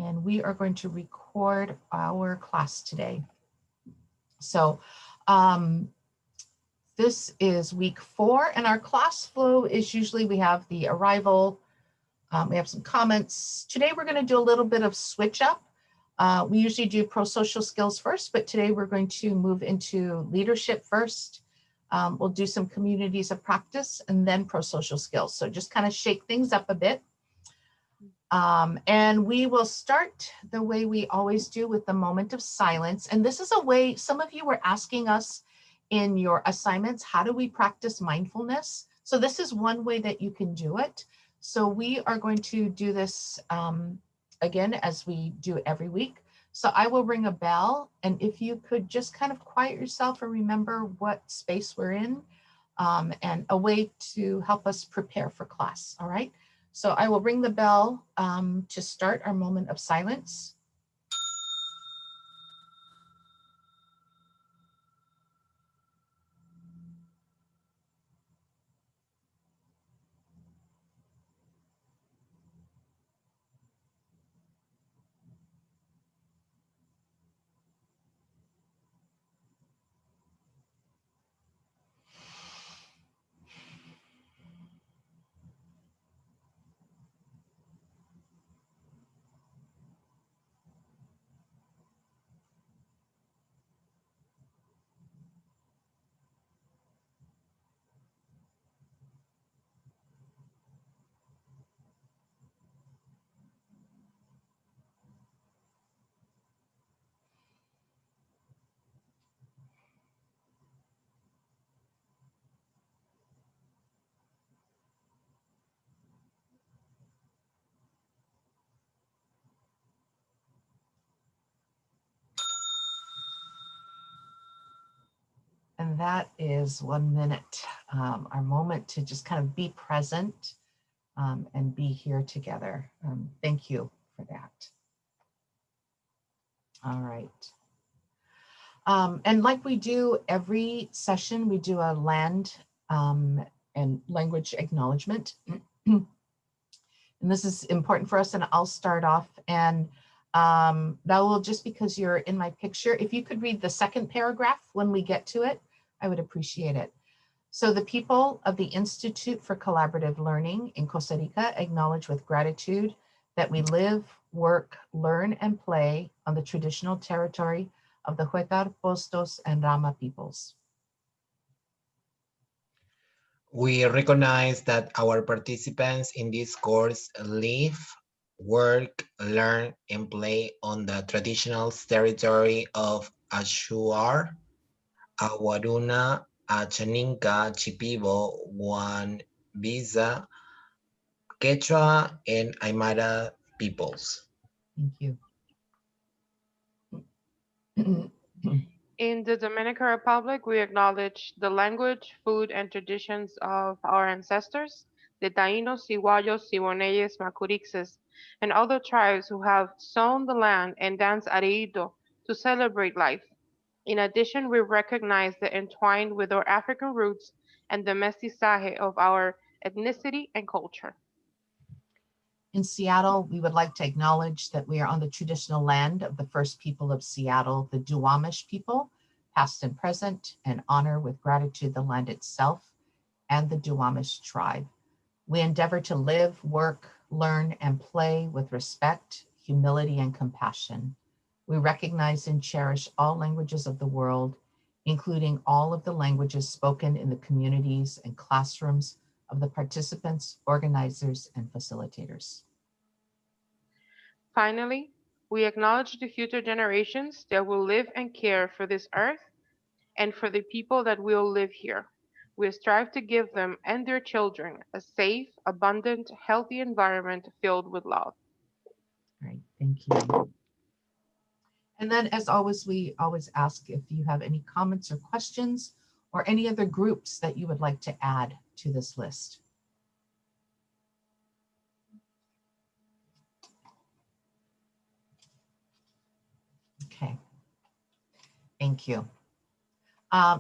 and we are going to record our class today. So this is week 4, and our class flow is usually we have the arrival, we have some comments. Today we're going to do a little bit of switch up. We usually do pro-social skills first, but today we're going to move into leadership first. We'll do some communities of practice and then pro-social skills. So just kind of shake things up a bit. And we will start the way we always do with the moment of silence. And this is a way, some of you were asking us in your assignments, how do we practice mindfulness? So this is one way that you can do it. So we are going to do this again, as we do every week. So I will ring a bell, and if you could just kind of quiet yourself and remember what space we're in, and a way to help us prepare for class, all right? So I will ring the bell to start our moment of silence. And that is 1 minute, our moment to just kind of be present and be here together. Thank you for that. All right. And like we do every session, we do a land and language acknowledgement. And this is important for us, and I'll start off. And Raul, just because you're in my picture, if you could read the second paragraph when we get to it, I would appreciate it. So the people of the Institute for Collaborative Learning in Costa Rica acknowledge with gratitude that we live, work, learn, and play on the traditional territory of the Huecar, Postos, and Rama peoples. We recognize that our participants in this course live, work, learn, and play on the traditional territory of Ashuar, Awaruna, Achaninka, Chipibo, Visa, Quechua, and Aymara peoples. Thank you. In the Dominican Republic, we acknowledge the language, food, and traditions of our ancestors, the Taínos, Ciguayos, Siboneyes, Macurixes, and other tribes who have sown the land and dance areito to celebrate life. In addition, we recognize the entwined with our African roots and the mestizaje of our ethnicity and culture. In Seattle, we would like to acknowledge that we are on the traditional land of the first people of Seattle, the Duwamish people, past and present, and honor with gratitude the land itself and the Duwamish tribe. We endeavor to live, work, learn, and play with respect, humility, and compassion. We recognize and cherish all languages of the world, including all of the languages spoken in the communities and classrooms of the participants, organizers, and facilitators. Finally, we acknowledge the future generations that will live and care for this earth and for the people that will live here. We strive to give them and their children a safe, abundant, healthy environment filled with love. All right, thank you. And then as always, we always ask if you have any comments or questions or any other groups that you would like to add to this list. Okay, thank you.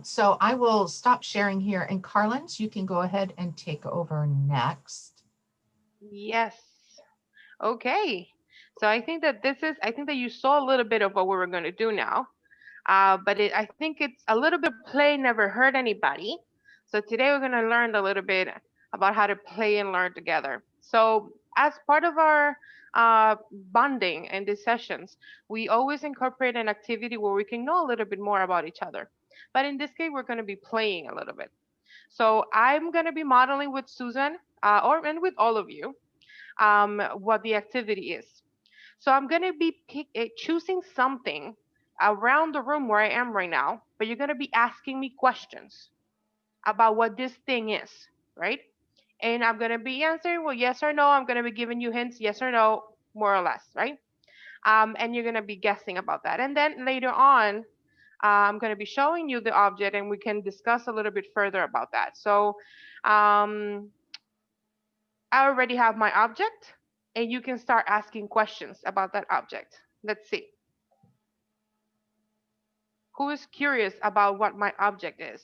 So I will stop sharing here, and Carlins, you can go ahead and take over next. Yes. Okay. So I think that I think that you saw a little bit of what we were going to do now. But I think it's a little bit play never hurt anybody. So today we're going to learn a little bit about how to play and learn together. So as part of our bonding in these sessions, we always incorporate an activity where we can know a little bit more about each other. But in this case, we're going to be playing a little bit. So I'm going to be modeling with Susan and with all of you what the activity is. So I'm going to be choosing something around the room where I am right now, but you're going to be asking me questions about what this thing is, right? And I'm going to be answering, well, yes or no. I'm going to be giving you hints, yes or no, more or less, right? And you're going to be guessing about that. And then later on, I'm going to be showing you the object and we can discuss a little bit further about that. So I already have my object and you can start asking questions about that object. Let's see. Who is curious about what my object is?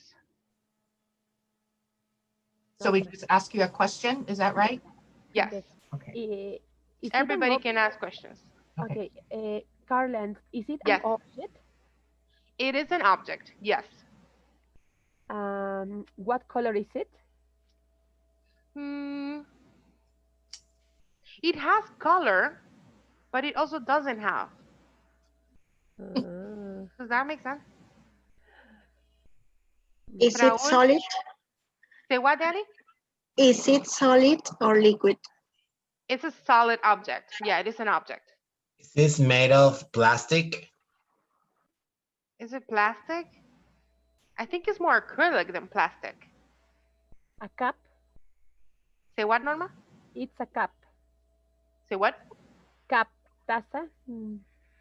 So we just ask you a question, is that right? Yes. Okay. Is Everybody it can ask questions. okay, Carlen, is it Yes. an object? It is an object. Yes. What color is it? It has color, but it also doesn't have. Does that make sense? Is Raúl? it solid? Say what, Daddy? Is it solid or liquid? It's a solid object. Yeah, it is an object. Is this made of plastic? Is it plastic? I think it's more acrylic than plastic. A cup? Say what, Norma? It's a cup. Say what? Cup, taza?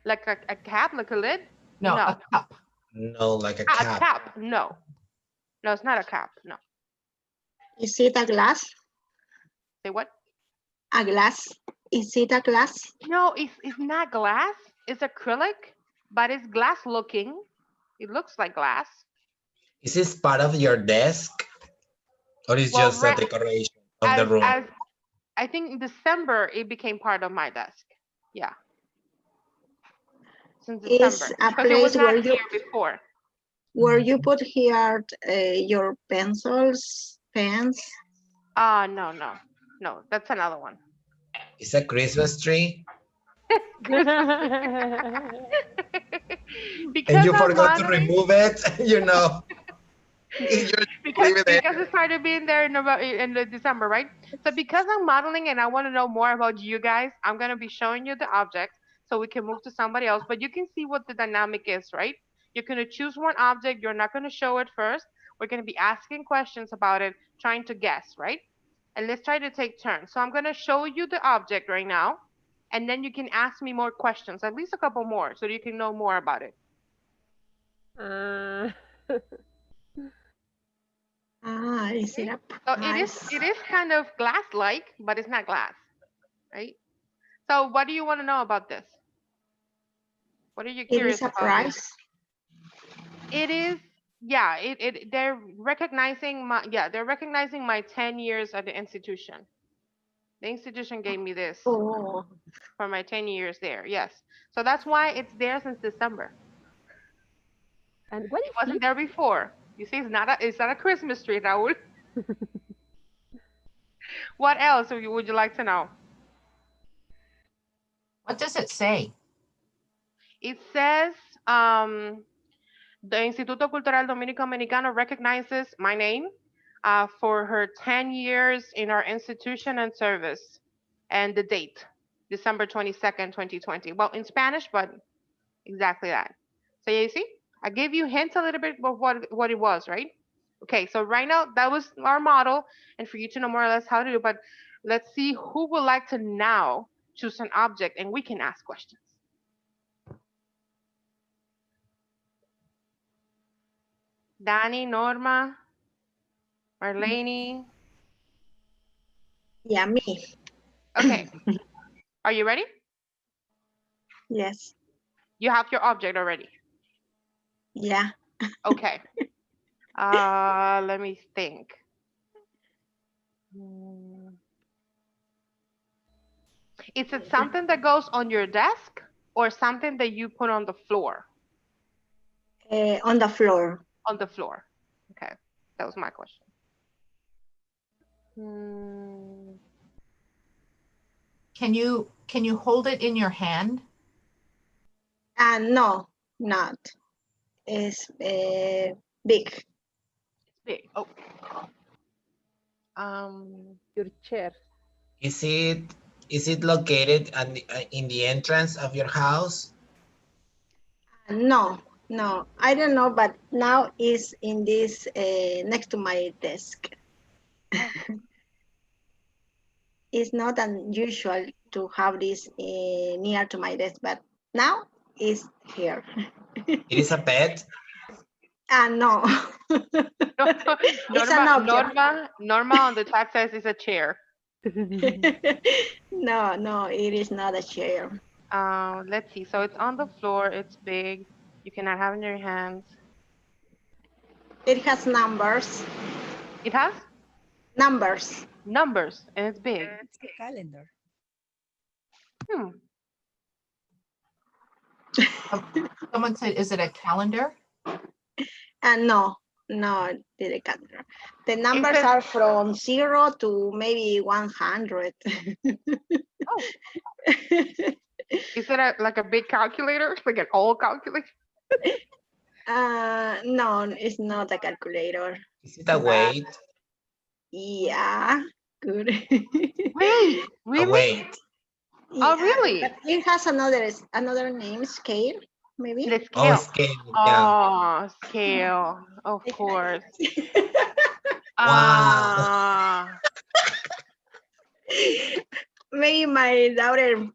Like a cap, like a lid? No, No. a cup. No, like a A cap. cap? No. No, it's not a cap. No. Is it a glass? Say what? A glass? Is it a glass? No, it's not glass. It's acrylic, but it's glass looking. It looks like glass. Is this part of your desk? Or is Well, just a decoration of the room? I think in December it became part of my desk. Yeah. Since Is December. a Because it was place where not you here before. where you put here your pencils, pens? No. No, that's another one. It's a Christmas tree? Because And you I'm forgot to modeling- remove it, you know. because Leave it there. it started being there in the December, right? So because I'm modeling and I want to know more about you guys, I'm going to be showing you the object so we can move to somebody else. But you can see what the dynamic is, right? You're going to choose one object. You're not going to show it first. We're going to be asking questions about it, trying to guess, right? And let's try to take turns. So I'm going to show you the object right now. And then you can ask me more questions, at least a couple more, so you can know more about it. Is it a So prize? it is kind of glass-like, but it's not glass, right? So what do you want to know about this? What are you It curious is a about? prize. It is, yeah. They're recognizing my 10 years at the institution. The institution gave me this Oh, for my 10 years there. Yes, so that's why it's there since December. And what It is wasn't there before. You see, it's not a Christmas tree, Raúl. What else would you like to know? What does it say? It says the Instituto Cultural Dominico Americano recognizes my name for her 10 years in our institution and service, and the date, December 22nd, 2020. Well, in Spanish, but exactly that. So you see, I gave you hints a little bit of what it was, right? Okay, so right now that was our model, and for you to know more or less how to do, but let's see who would like to now choose an object and we can ask questions. Danny, Norma, Marlene. yeah, me. Okay. Are you ready? Yes. You have your object already. Yeah. Okay. Let me think. Is it something that goes on your desk or something that you put on the floor? On the floor. On the floor. Okay, that was my question. Hmm. Can you hold it in your hand? No, not. It's big. It's big. Oh. Your chair. Is it located in the entrance of your house? No, no, I don't know, but now is in this next to my desk. It's not unusual to have this near to my desk, but now it's here. It is a pet? No. It's an object. Norma on the chat says it's a chair. No, it is not a chair. Let's see. So it's on the floor. It's big. You cannot have it in your hands. It has numbers. It has Numbers. numbers and it's big. It's a calendar. Hmm. Someone said, is it a calendar? No, the calendar. The numbers it- are from 0 to maybe 100. Oh. Is it like a big calculator? Like an old calculator? No, it's not a calculator. Is it a weight? Yeah, good. Wait, A really? weight. Oh, really? But it has another name, scale, maybe. The Oh, scale. scale. Yeah. Oh, scale. Of course. Wow. Ah. Maybe my daughter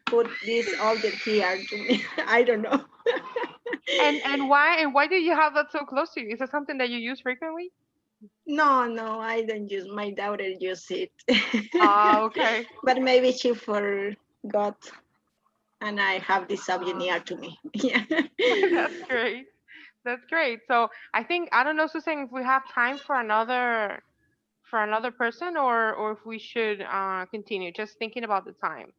put this object here to me. I don't know. And why do you have that so close to you? Is it something that you use frequently? No, I don't use. My daughter use it. Okay. But maybe she forgot, and I have this object near to me. Yeah. That's great. That's great. So I don't know, Susan, if we have time for another person or if we should continue. Just thinking about the time.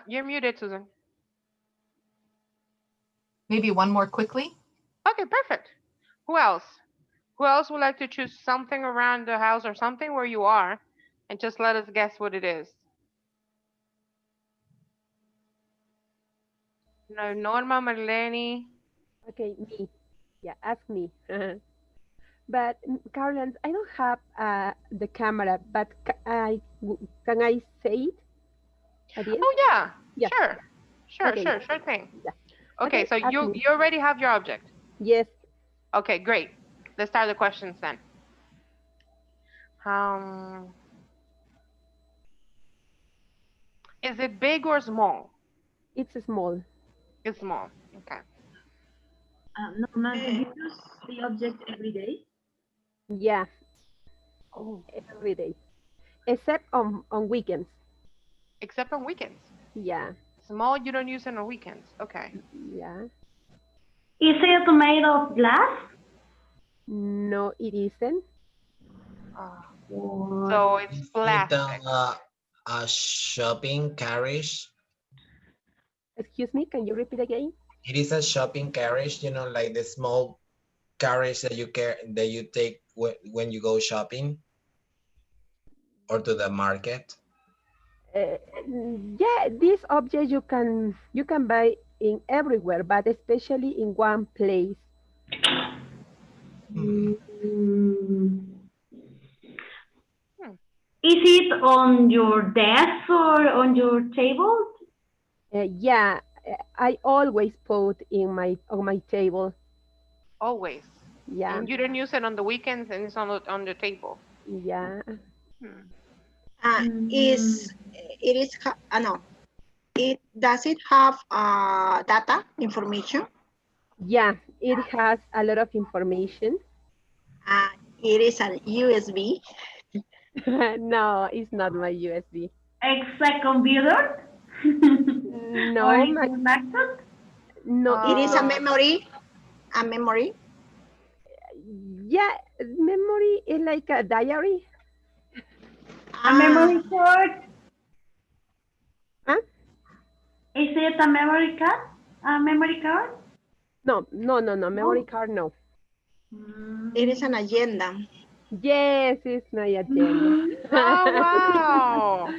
You're muted, Susan. Maybe one more quickly? Okay, perfect. Who else? Who else would like to choose something around the house or something where you are and just let us guess what it is? No, Norma, Marlene. Okay, me. Yeah, ask me. But Carolyn, I don't have the camera, but can I say it at the end? Oh yeah, Yeah. Sure Okay. sure thing. Yeah. Okay, Okay, so ask you me. already have your object. Yes. Okay, great. Let's start the questions then. Is it big or small? It's small. It's small. Okay. Norma, do you use the object every day? Yeah, Oh. every day, except on weekends. Except on weekends. Yeah, Small, you don't use it on weekends. Okay. yeah. Is it made of glass? No, it isn't. So it's Is it plastic. a shopping carriage? Excuse me, can you repeat again? It is a shopping carriage, you know, like the small carriage that you take when you go shopping or to the market. Yeah, this object you can buy in everywhere, but especially in one place. Hmm. Is it on your desk or on your table? Yeah, I always put on my table. Always. Yeah, And you don't use it on the weekends and it's on the table. yeah. No. Does it have data information? Yeah, it has a lot of information. It is an USB. No, it's not my USB. It's a computer? No, Or is it laptop? no, It is a Ah. memory. A memory. yeah, Memory is like a diary. A memory Ah, card? Huh? Is it a memory card? A memory card? No, no, no, no. Memory No. card, no. it is Mm. an agenda. Yes, it's my agenda. Mm. Oh, wow.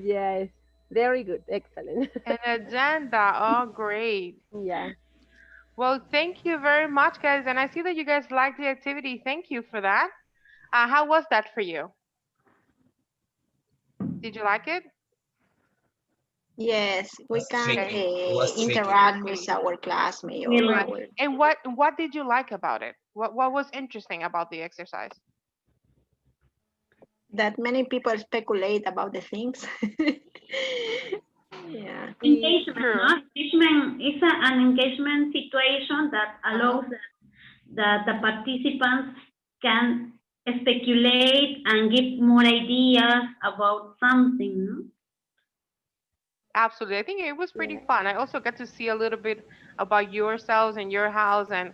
Yes, very good. Excellent. An agenda. Oh, great. Yeah. Well, thank you very much, guys. And I see that you guys like the activity. Thank you for that. How was that for you? Did you like it? Yes, we Was can Okay, tricky. It was tricky. interact with great, our classmate We or great. like our. And what did you like about it? What was interesting about the exercise? That many people speculate about the things. Yeah. engagement, True. no? Engagement is an engagement situation that allows that the participants can speculate and give more ideas about something, no? Absolutely. I think it was pretty Yeah. fun. I also got to see a little bit about yourselves and your house and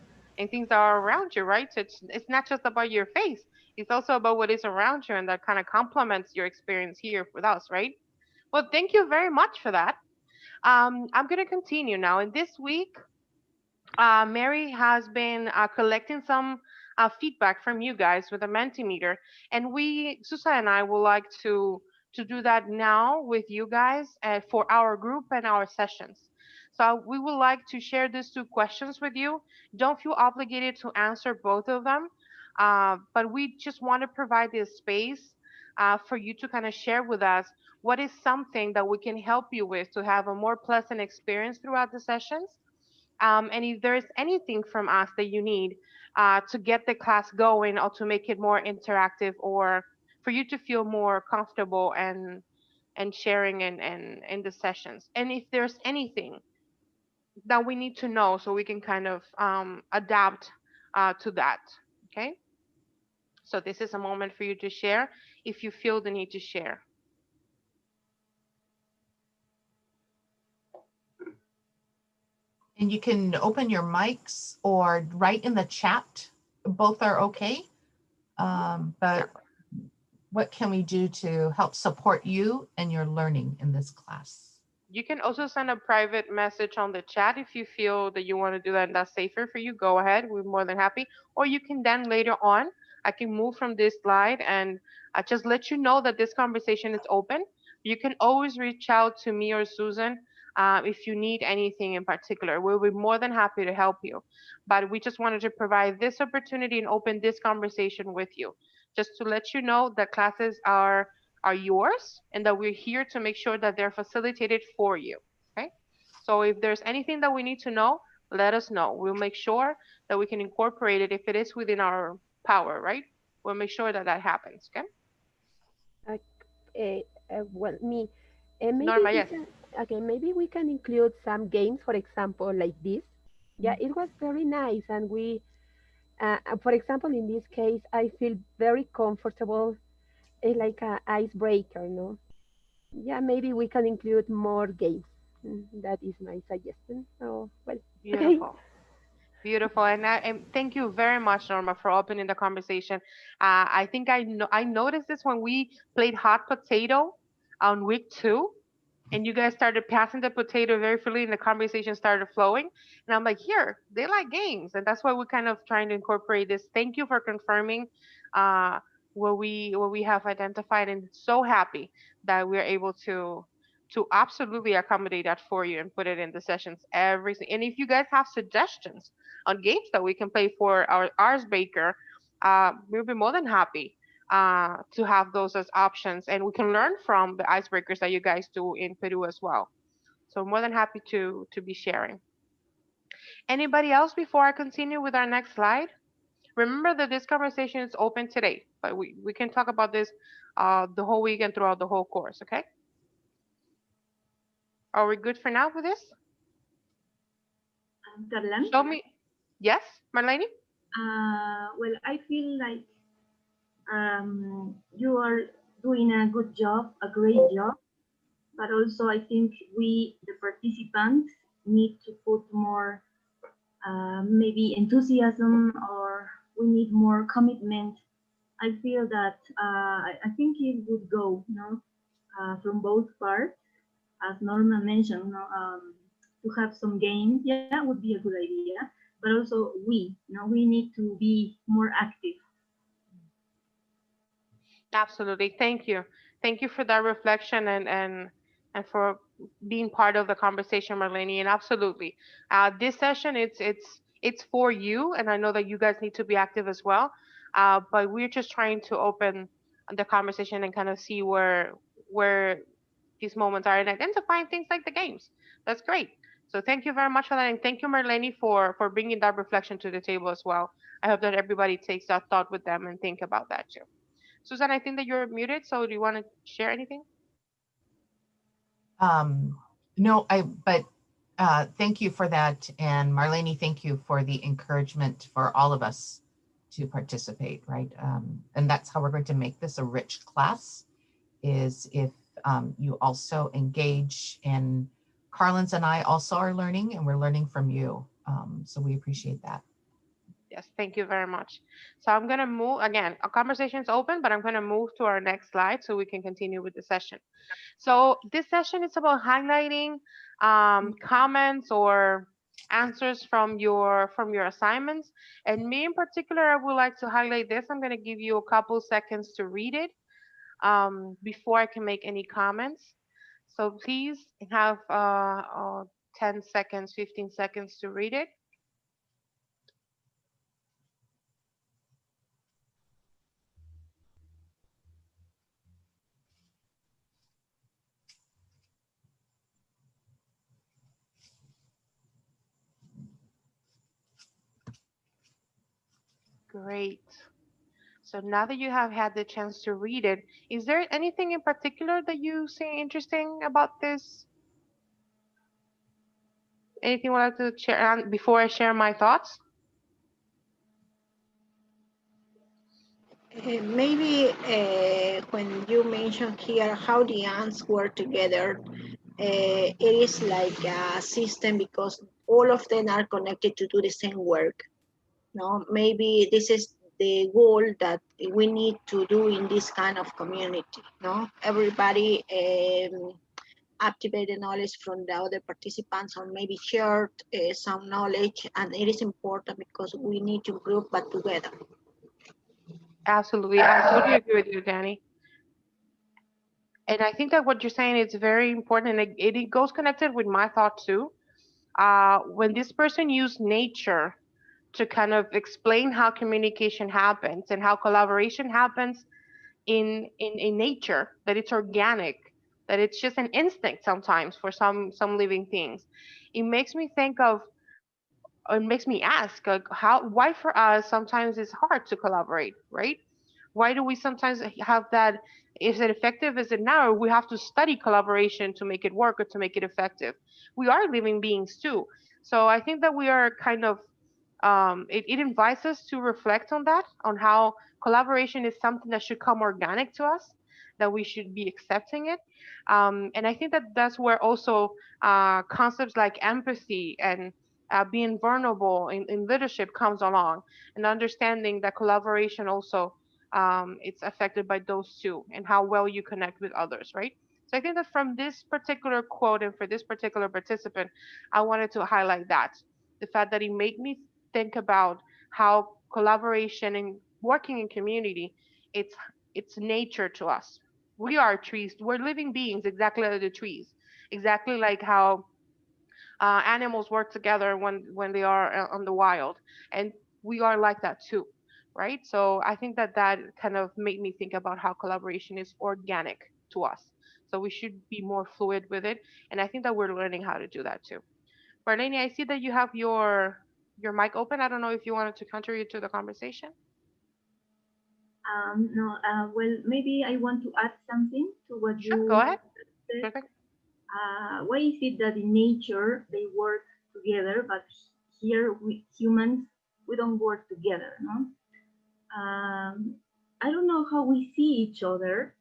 things that are around you, right? So it's not just about your face. It's also about what is around you and that kind of complements your experience here with us, right? Well, thank you very much for that. I'm going to continue now. And this week, Mary has been collecting some feedback from you guys with a Mentimeter, and Susan and I, would like to do that now with you guys for our group and our sessions. So we would like to share these two questions with you. Don't feel obligated to answer both of them, but we just want to provide this space for you to kind of share with us what is something that we can help you with to have a more pleasant experience throughout the sessions, and if there's anything from us that you need to get the class going or to make it more interactive or for you to feel more comfortable and sharing in the sessions. And if there's anything that we need to know so we can kind of adapt to that. Okay. So this is a moment for you to share if you feel the need to share. And you can open your mics or write in the chat. Both are okay. But what can we do to help support you and your learning in this class? You can also send a private message on the chat if you feel that you want to do that and that's safer for you. Go ahead. We're more than happy. Or you can then later on, I can move from this slide and just let you know that this conversation is open. You can always reach out to me or Susan if you need anything in particular. We'll be more than happy to help you. But we just wanted to provide this opportunity and open this conversation with you. Just to let you know that classes are yours and that we're here to make sure that they're facilitated for you. Okay. So if there's anything that we need to know, let us know. We'll make sure that we can incorporate it if it is within our power, right? We'll make sure that that happens. Okay. Well, me, maybe Norma, we yes. can, okay, maybe we can include some games, for example, like this. Yeah, it was very nice. And for example, in this case, I feel very comfortable. It's like a icebreaker, no? Yeah, maybe we can include more games. That is my suggestion. So, well, okay. Beautiful. Beautiful, and thank you very much, Norma, for opening the conversation. I think I noticed this when we played hot potato on week 2, and you guys started passing the potato very freely, and the conversation started flowing. And I'm like, here, they like games, and that's why we're kind of trying to incorporate this. Thank you for confirming uh, what we have identified, and so happy that we're able to absolutely accommodate that for you and put it in the sessions and if you guys have suggestions on games that we can play for our icebreaker, we'll be more than happy to have those as options, and we can learn from the icebreakers that you guys do in Peru as well. So more than happy to be sharing. Anybody else before I continue with our next slide? Remember that this conversation is open today, but we can talk about this the whole week and throughout the whole course. Okay? Are we good for now with this? Darlan? Show me. Yes, Marlene? Well, I feel like you are doing a good job, a great job, but also I think we, the participants, need to put more maybe enthusiasm or we need more commitment. I feel that I think it would go, from both parts, as Norma mentioned, to have some games, yeah, would be a good idea. But also we need to be more active. Absolutely. Thank you. Thank you for that reflection and for being part of the conversation, Marlene. And absolutely, this session it's for you, and I know that you guys need to be active as well. But we're just trying to open the conversation and kind of see where these moments are and identifying things like the games. That's great. So thank you very much for that, and thank you, Marlene, for bringing that reflection to the table as well. I hope that everybody takes that thought with them and think about that too. Susan, I think that you're muted, so do you want to share anything? No, but thank you for that. And Marlene, thank you for the encouragement for all of us to participate, right? And that's how we're going to make this a rich class, is if you also engage. And Carlins and I also are learning, and we're learning from you. So we appreciate that. Yes, thank you very much. So I'm going to move, again, our conversation is open, but I'm going to move to our next slide so we can continue with the session. So this session is about highlighting comments or answers from your assignments. And me in particular, I would like to highlight this. I'm going to give you a couple seconds to read it before I can make any comments. So please have 10 seconds, 15 seconds to read it. Great. So now that you have had the chance to read it, is there anything in particular that you see interesting about this? Anything you would like to share before I share my thoughts? Maybe when you mention here how the ants work together, it is like a system because all of them are connected to do the same work. No, maybe this is the goal that we need to do in this kind of community. No, everybody activate the knowledge from the other participants, or maybe shared some knowledge, and it is important because we need to improve, but together. Absolutely. I totally agree with you, Danny. And I think that what you're saying is very important, and it goes connected with my thought too. When this person used nature to kind of explain how communication happens and how collaboration happens in nature, that it's organic, that it's just an instinct sometimes for some living things. It makes me think of, it makes me ask, like, why for us sometimes it's hard to collaborate, right? Why do we sometimes have that? Is it effective? Is it now? We have to study collaboration to make it work or to make it effective. We are living beings too. So I think that we are kind of, it invites us to reflect on that, on how collaboration is something that should come organic to us, that we should be accepting it. And I think that that's where also concepts like empathy and being vulnerable in leadership comes along, and understanding that collaboration also it's affected by those two and how well you connect with others, right? So I think that from this particular quote and for this particular participant, I wanted to highlight that, the fact that it made me think about how collaboration and working in community, it's nature to us. We are trees. We're living beings, exactly like the trees, exactly like how animals work together when they are on the wild, and we are like that too, right? So I think that that kind of made me think about how collaboration is organic to us, so we should be more fluid with it, and I think that we're learning how to do that too. Marlene, I see that you have your mic open. I don't know if you wanted to contribute to the conversation. No, well, maybe I want to add something to what Sure, you go ahead. said. Perfect. Why is it that in nature they work together, but here we humans, we don't work together, no? I don't know how we see each other.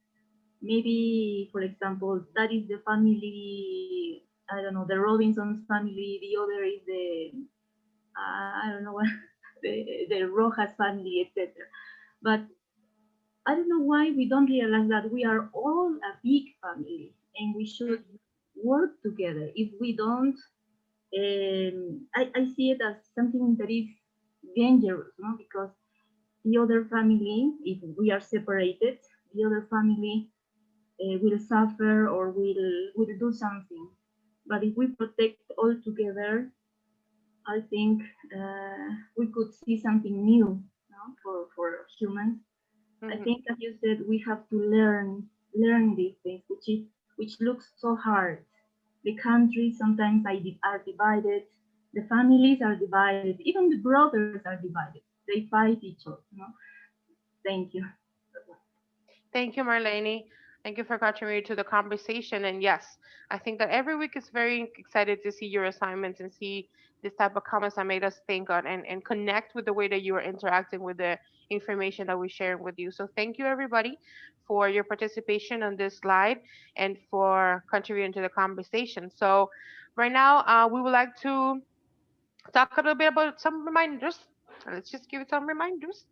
Maybe, for example, that is the family, I don't know, the Robinsons family, the other is the, I don't know what, the Rojas family, etc. But I don't know why we don't realize that we are all a big family and we should work together. If we don't, I see it as something that is dangerous, no? Because the other family, if we are separated, the other family will suffer or will do something. But if we protect all together, I think we could see something new, no? For humans. I think, as you said, we have to learn these things, which looks so hard. The countries sometimes are divided, the families are divided, even the brothers are divided. They fight each other. No? Thank you. Thank you, Marlene. Thank you for contributing to the conversation. And yes, I think that every week is very excited to see your assignments and see this type of comments that made us think on and connect with the way that you are interacting with the information that we're sharing with you. So thank you, everybody, for your participation on this slide and for contributing to the conversation. So right now, we would like to talk a little bit about some reminders. Let's just give it some reminders.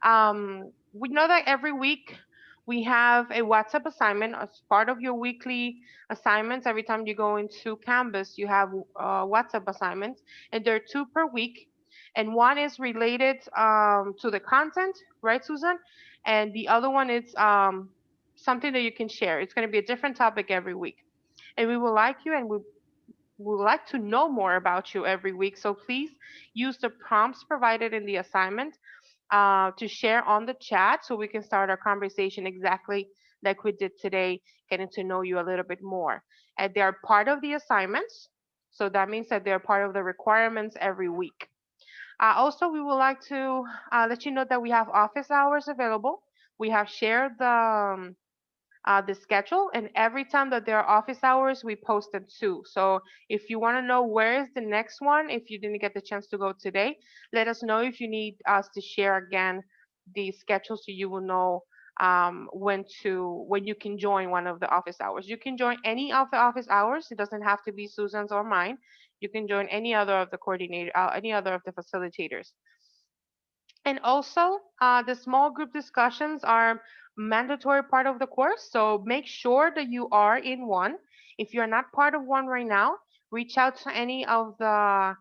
We know that every week we have a WhatsApp assignment as part of your weekly assignments. Every time you go into Canvas, you have WhatsApp assignments, and there are two per week. And one is related to the content, right, Susan? And the other one is something that you can share. It's going to be a different topic every week. And we would like you and we would like to know more about you every week. So please use the prompts provided in the assignment to share on the chat so we can start our conversation exactly like we did today, getting to know you a little bit more. And they are part of the assignments. So that means that they're part of the requirements every week. Also, we would like to let you know that we have office hours available. We have shared the schedule, and every time that there are office hours we post them too. So if you want to know where is the next one, if you didn't get the chance to go today, let us know if you need us to share again the schedule so you will know when you can join one of the office hours. You can join any of the office hours. It doesn't have to be Susan's or mine. You can join any other of the coordinator, any other of the facilitators. And also, the small group discussions are mandatory part of the course. So make sure that you are in one. If you're not part of one right now, reach out to any of the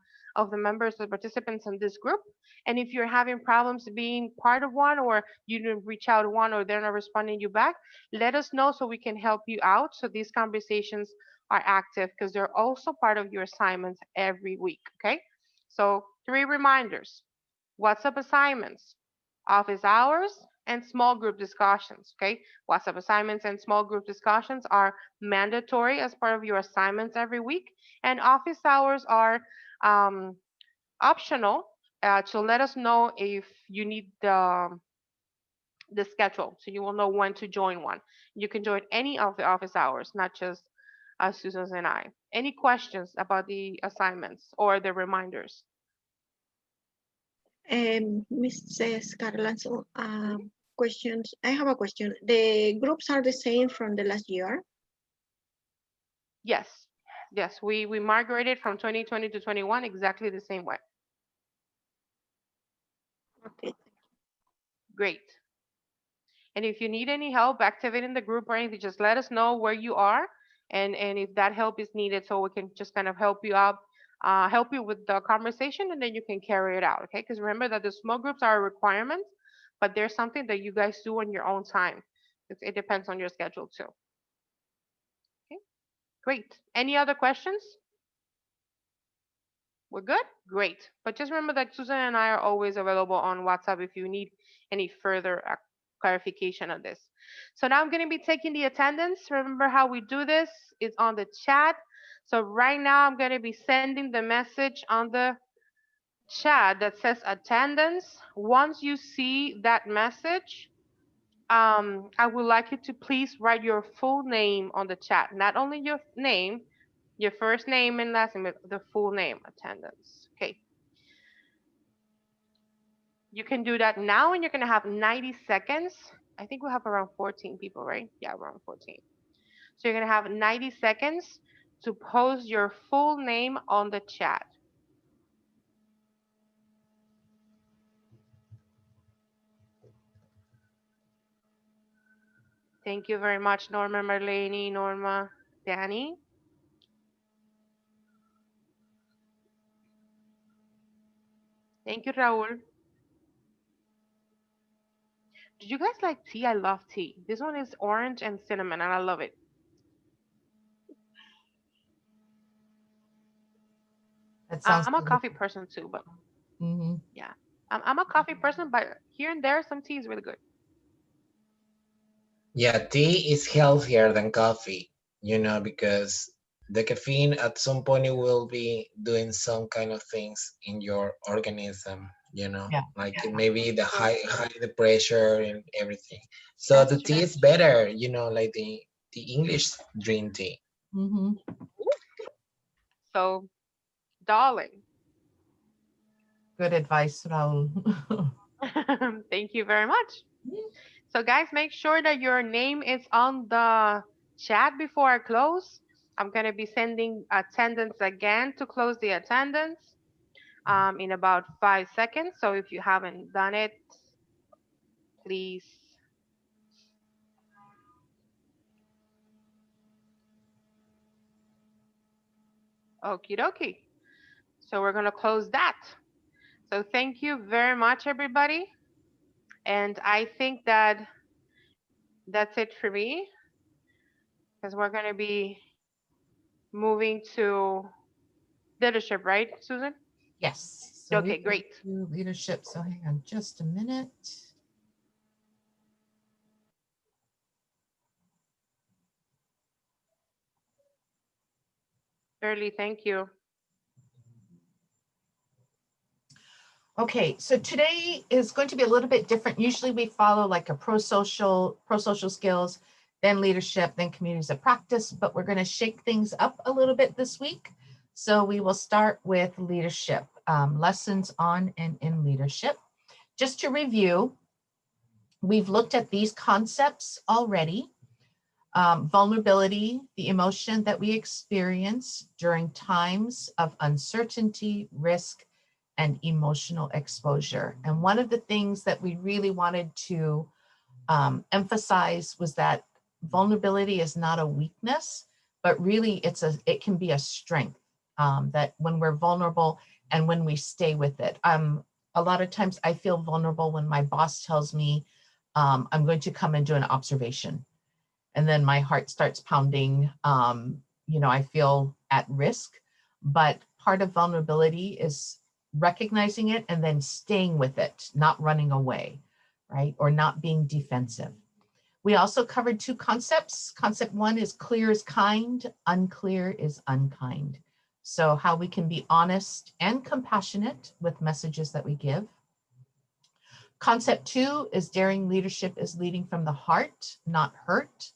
members, the participants in this group. And if you're having problems being part of one, or you didn't reach out to one, or they're not responding you back, let us know so we can help you out. So these conversations are active because they're also part of your assignments every week. Okay. So 3 reminders: WhatsApp assignments, office hours, and small group discussions. Okay, WhatsApp assignments and small group discussions are mandatory as part of your assignments every week, and office hours are um, optional. So let us know if you need the schedule, so you will know when to join one. You can join any of the office hours, not just Susan's and I. Any questions about the assignments or the reminders? Mrs. Carla, so questions. I have a question. The groups are the same from the last year? Yes, yes, we migrated from 2020 to 21 exactly the same way. Okay. Great. And if you need any help activating the group or anything, just let us know where you are, and if that help is needed, so we can just kind of help you out, help you with the conversation, and then you can carry it out. Okay? Because remember that the small groups are a requirement, but there's something that you guys do on your own time. It depends on your schedule too. Okay. Great. Any other questions? We're good? Great. But just remember that Susan and I are always available on WhatsApp if you need any further clarification on this. So now I'm going to be taking the attendance. Remember how we do this? It's on the chat. So right now I'm going to be sending the message on the chat that says attendance. Once you see that message, I would like you to please write your full name on the chat. Not only your name, your first name and last name, but the full name, attendance. Okay. You can do that now, and you're going to have 90 seconds. I think we have around 14 people, right? Yeah, around 14. So you're going to have 90 seconds to post your full name on the chat. Thank you very much, Norma, Marlene, Norma, Danny. Thank you, Raul. Did you guys like tea? I love tea. This one is orange and cinnamon, and I love it. That sounds I'm a good. coffee person too, but Hmm. yeah, I'm a coffee person, but here and there, some tea is really good. Yeah, tea is healthier than coffee, because the caffeine at some point it will be doing some kind of things in your organism, Yeah. like Yeah, maybe the true. high the pressure and everything. So That's the true. tea is better, like the English green tea. Hmm. So, darling, Good advice, Raul. thank you very much. So, guys, make sure that your name is on the chat before I close. I'm going to be sending attendance again to close the attendance in about 5 seconds. So, if you haven't done it, please. Okie dokie. So, we're going to close that. So, thank you very much, everybody. And I think that that's it for me because we're going to be moving to leadership, right, Susan? Yes. So we Okay, great. do leadership. So hang on just a minute. Shirley, thank you. Okay, so today is going to be a little bit different. Usually we follow like a pro-social skills, then leadership, then communities of practice, but we're going to shake things up a little bit this week. So we will start with leadership, lessons on and in leadership. Just to review, we've looked at these concepts already. Vulnerability, the emotion that we experience during times of uncertainty, risk, and emotional exposure. And one of the things that we really wanted to emphasize was that vulnerability is not a weakness, but really it can be a strength, that when we're vulnerable and when we stay with it. A lot of times I feel vulnerable when my boss tells me I'm going to come and do an observation. And then my heart starts pounding. I feel at risk, but part of vulnerability is recognizing it and then staying with it, not running away, right? Or not being defensive. We also covered two concepts. Concept one is clear is kind, unclear is unkind. So how we can be honest and compassionate with messages that we give. Concept two is daring leadership is leading from the heart, not hurt.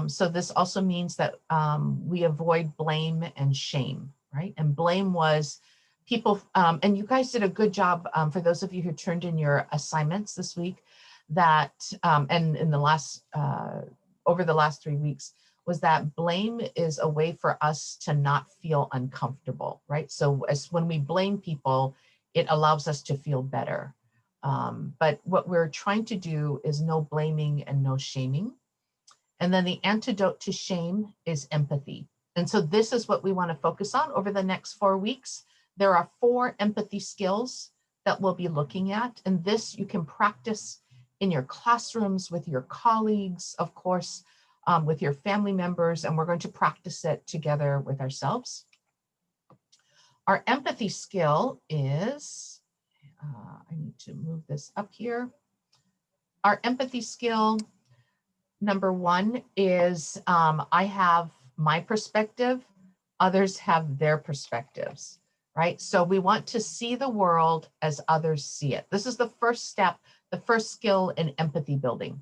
So this also means that we avoid blame and shame, right? And blame was people, and you guys did a good job for those of you who turned in your assignments this week, that, and in the last, over the last 3 weeks, was that blame is a way for us to not feel uncomfortable, right? So as when we blame people, it allows us to feel better. But what we're trying to do is no blaming and no shaming. And then the antidote to shame is empathy. And so this is what we want to focus on over the next 4 weeks. There are 4 empathy skills that we'll be looking at. And this you can practice in your classrooms with your colleagues, of course, with your family members, and we're going to practice it together with ourselves. Our empathy skill is, I need to move this up here. Our empathy skill number 1 is I have my perspective, others have their perspectives, right? So we want to see the world as others see it. This is the first step, the first skill in empathy building.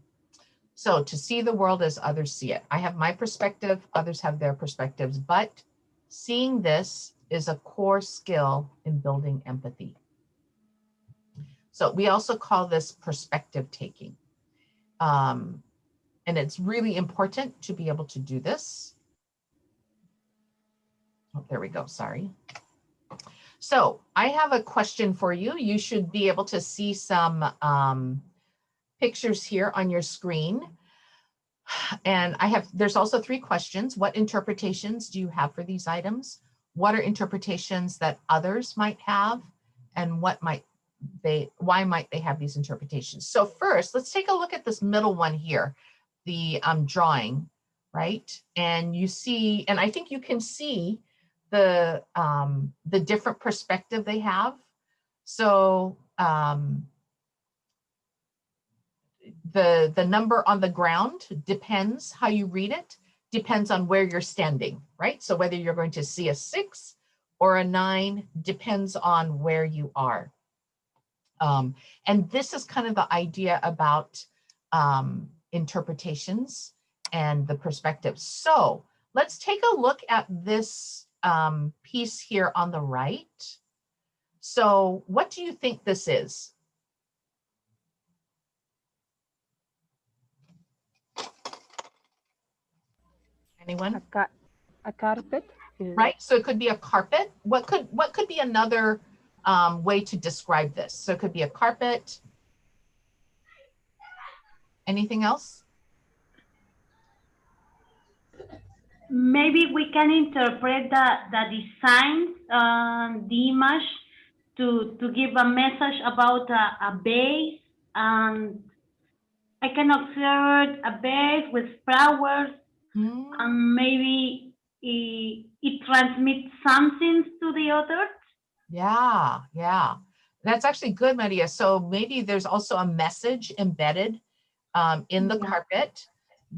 So to see the world as others see it. I have my perspective, others have their perspectives, but seeing this is a core skill in building empathy. So we also call this perspective taking. And it's really important to be able to do this. Oh, there we go, sorry. So I have a question for you. You should be able to see some pictures here on your screen. And there's also 3 questions. What interpretations do you have for these items? What are interpretations that others might have? And why might they have these interpretations? So first, let's take a look at this middle one here, the drawing, right? And you see, and I think you can see the different perspective they have. So the number on the ground depends how you read it, depends on where you're standing, right? So whether you're going to see a 6 or a 9 depends on where you are. And this is kind of the idea about interpretations and the perspective. So let's take a look at this piece here on the right. So what do you think this is? Anyone? A carpet. Right, so it could be a carpet. What could be another way to describe this? So it could be a carpet. Anything else? Maybe we can interpret the design, the image to give a message about a vase. And I can observe a vase with flowers, and maybe it transmits something to the other. Yeah. That's actually good, Maria. So maybe there's also a message embedded in the carpet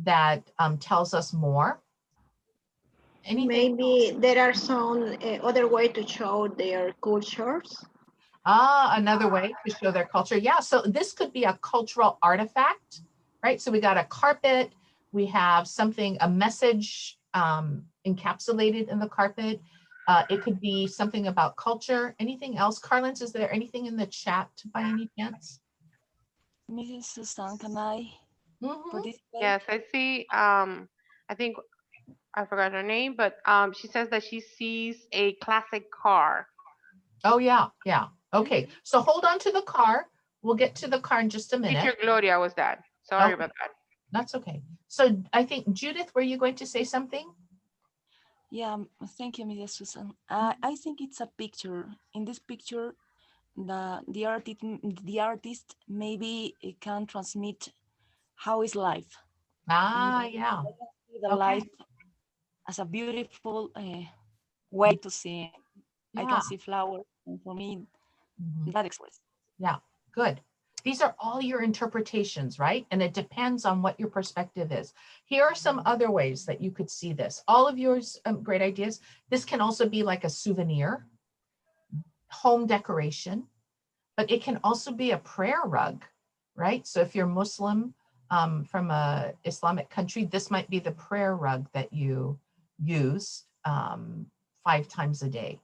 that tells us more. Anything Maybe else? there are some other way to show their cultures. Another way to show their culture. Yeah, so this could be a cultural artifact, right? So we got a carpet, we have something, a message encapsulated in the carpet. It could be something about culture. Anything else? Carlins, is there anything in the chat by any chance? Mrs. Susan, can I participate? Yes, I see. I think I forgot her name, but she says that she sees a classic car. Oh, yeah. Okay, so hold on to the car. We'll get to the car in just a minute. Teacher Gloria was that. Sorry about that. That's okay. So I think, Judith, were you going to say something? Yeah, thank you, Mrs. Susan. I think it's a picture. In this picture, the artist maybe it can transmit how is life. Yeah. The life as a beautiful way to see. Yeah. I can see flowers, and for me, that expresses. Yeah, good. These are all your interpretations, right? And it depends on what your perspective is. Here are some other ways that you could see this. All of yours, great ideas. This can also be like a souvenir, home decoration, but it can also be a prayer rug, right? So if you're Muslim from a Islamic country, this might be the prayer rug that you use 5 times a day.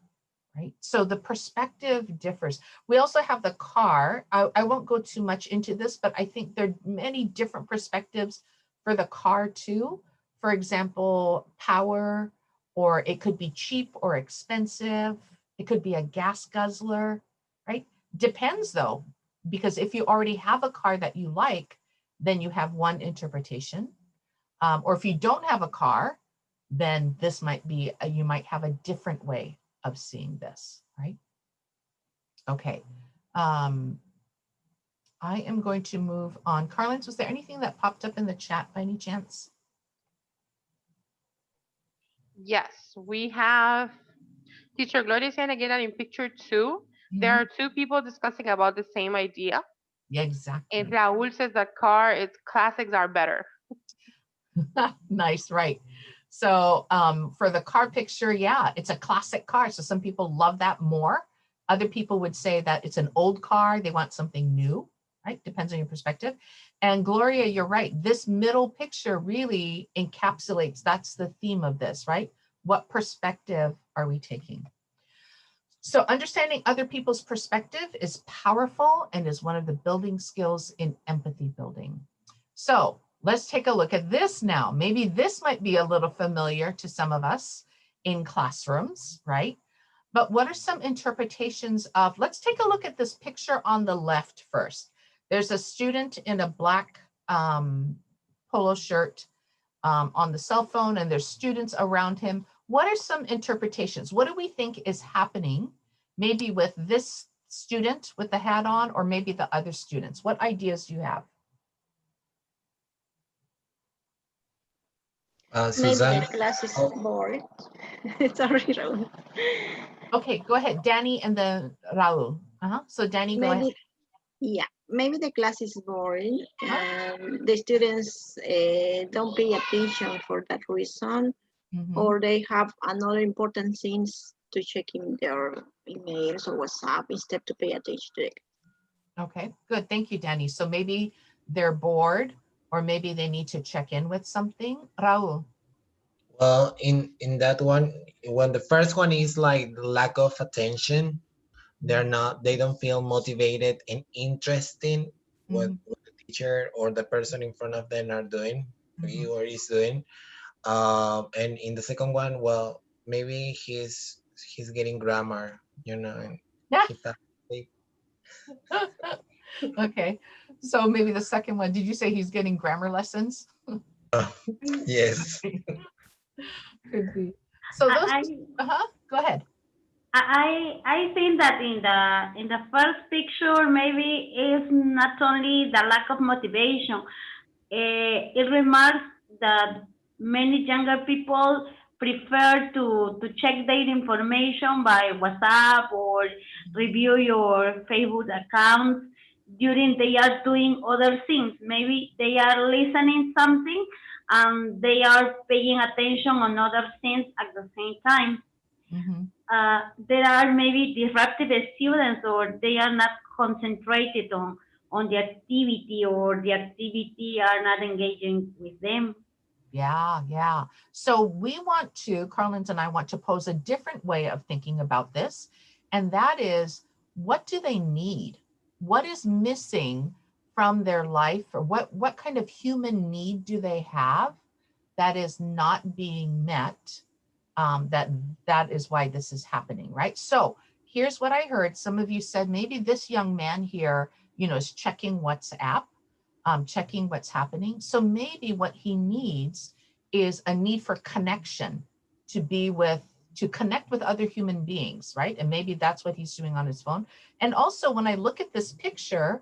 Right? So the perspective differs. We also have the car. I won't go too much into this, but I think there are many different perspectives for the car too. For example, power, or it could be cheap or expensive. It could be a gas guzzler, right? Depends though, because if you already have a car that you like, then you have one interpretation. Or if you don't have a car, then this might be, you might have a different way of seeing this, right? Okay. I am going to move on. Carlins, was there anything that popped up in the chat by any chance? Yes, we have Teacher Gloria saying again that in picture 2, there are 2 people discussing about the same idea. Yeah, exactly. And Raul says that its classics are better. Nice, right. So for the car picture, yeah, it's a classic car. So some people love that more. Other people would say that it's an old car. They want something new, right? Depends on your perspective. And Gloria, you're right. This middle picture really encapsulates, that's the theme of this, right? What perspective are we taking? So understanding other people's perspective is powerful and is one of the building skills in empathy building. So let's take a look at this now. Maybe this might be a little familiar to some of us in classrooms, right? But what are some interpretations of, let's take a look at this picture on the left first. There's a student in a black polo shirt on the cell phone and there's students around him. What are some interpretations? What do we think is happening maybe with this student with the hat on, or maybe the other students? What ideas do you have? Maybe Suzanne? the class is Oh, bored. Sorry, Raul. Okay, go ahead, Danny and then Raul. So Danny, go ahead. Maybe, yeah, maybe the class is boring. Huh? The students don't pay attention for that reason, Mhm. or they have another important things to check in their emails or WhatsApp instead to pay attention to it. Okay, good. Thank you, Danny. So maybe they're bored, or maybe they need to check in with something. Raul. well, in that one, when the first one is like the lack of attention, they don't feel motivated and interesting what the teacher or the person in front of them are doing, Mhm. or is doing. And in the second one, well, maybe he's getting grammar, and Yeah. he fell asleep. Okay, so maybe the second one, did you say he's getting grammar lessons? Yes. Could be. So those, go ahead. I think that in the first picture maybe is not only the lack of motivation. It remarks that many younger people prefer to check their information by WhatsApp or review your Facebook accounts during they are doing other things. Maybe they are listening something and they are paying attention on other things at the same time. There are maybe disruptive students, or they are not concentrated on the activity, or the activity are not engaging with them. Yeah. So we want to, Carlins and I want to pose a different way of thinking about this. And that is, what do they need? What is missing from their life? Or what kind of human need do they have that is not being met? That is why this is happening, right? So here's what I heard. Some of you said maybe this young man here, is checking WhatsApp, checking what's happening. So maybe what he needs is a need for connection, to connect with other human beings, right? And maybe that's what he's doing on his phone. And also when I look at this picture,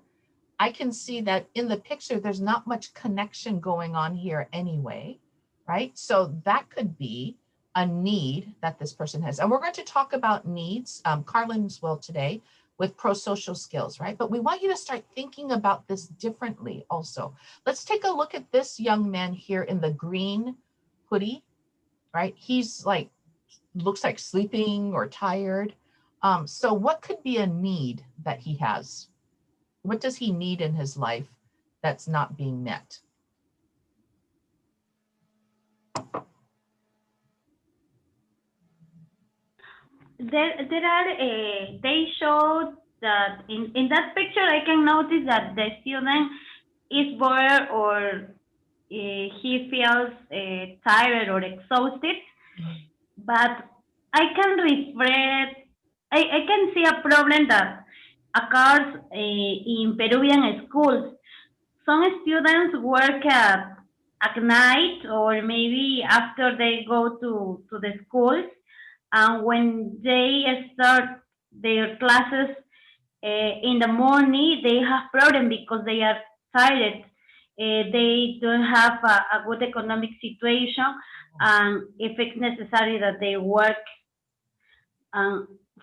I can see that in the picture, there's not much connection going on here anyway, right? So that could be a need that this person has. And we're going to talk about needs, Carlin's will today, with pro-social skills, right? But we want you to start thinking about this differently also. Let's take a look at this young man here in the green hoodie, right? He's looks like sleeping or tired. So what could be a need that he has? What does he need in his life that's not being met? They showed that in that picture, I can notice that the student is bored, or he feels tired or exhausted. But I can reflect, I can see a problem that occurs in Peruvian schools. Some students work at night, or maybe after they go to the schools. And when they start their classes in the morning, they have problem because they are tired. They don't have a good economic situation, and if it's necessary that they work.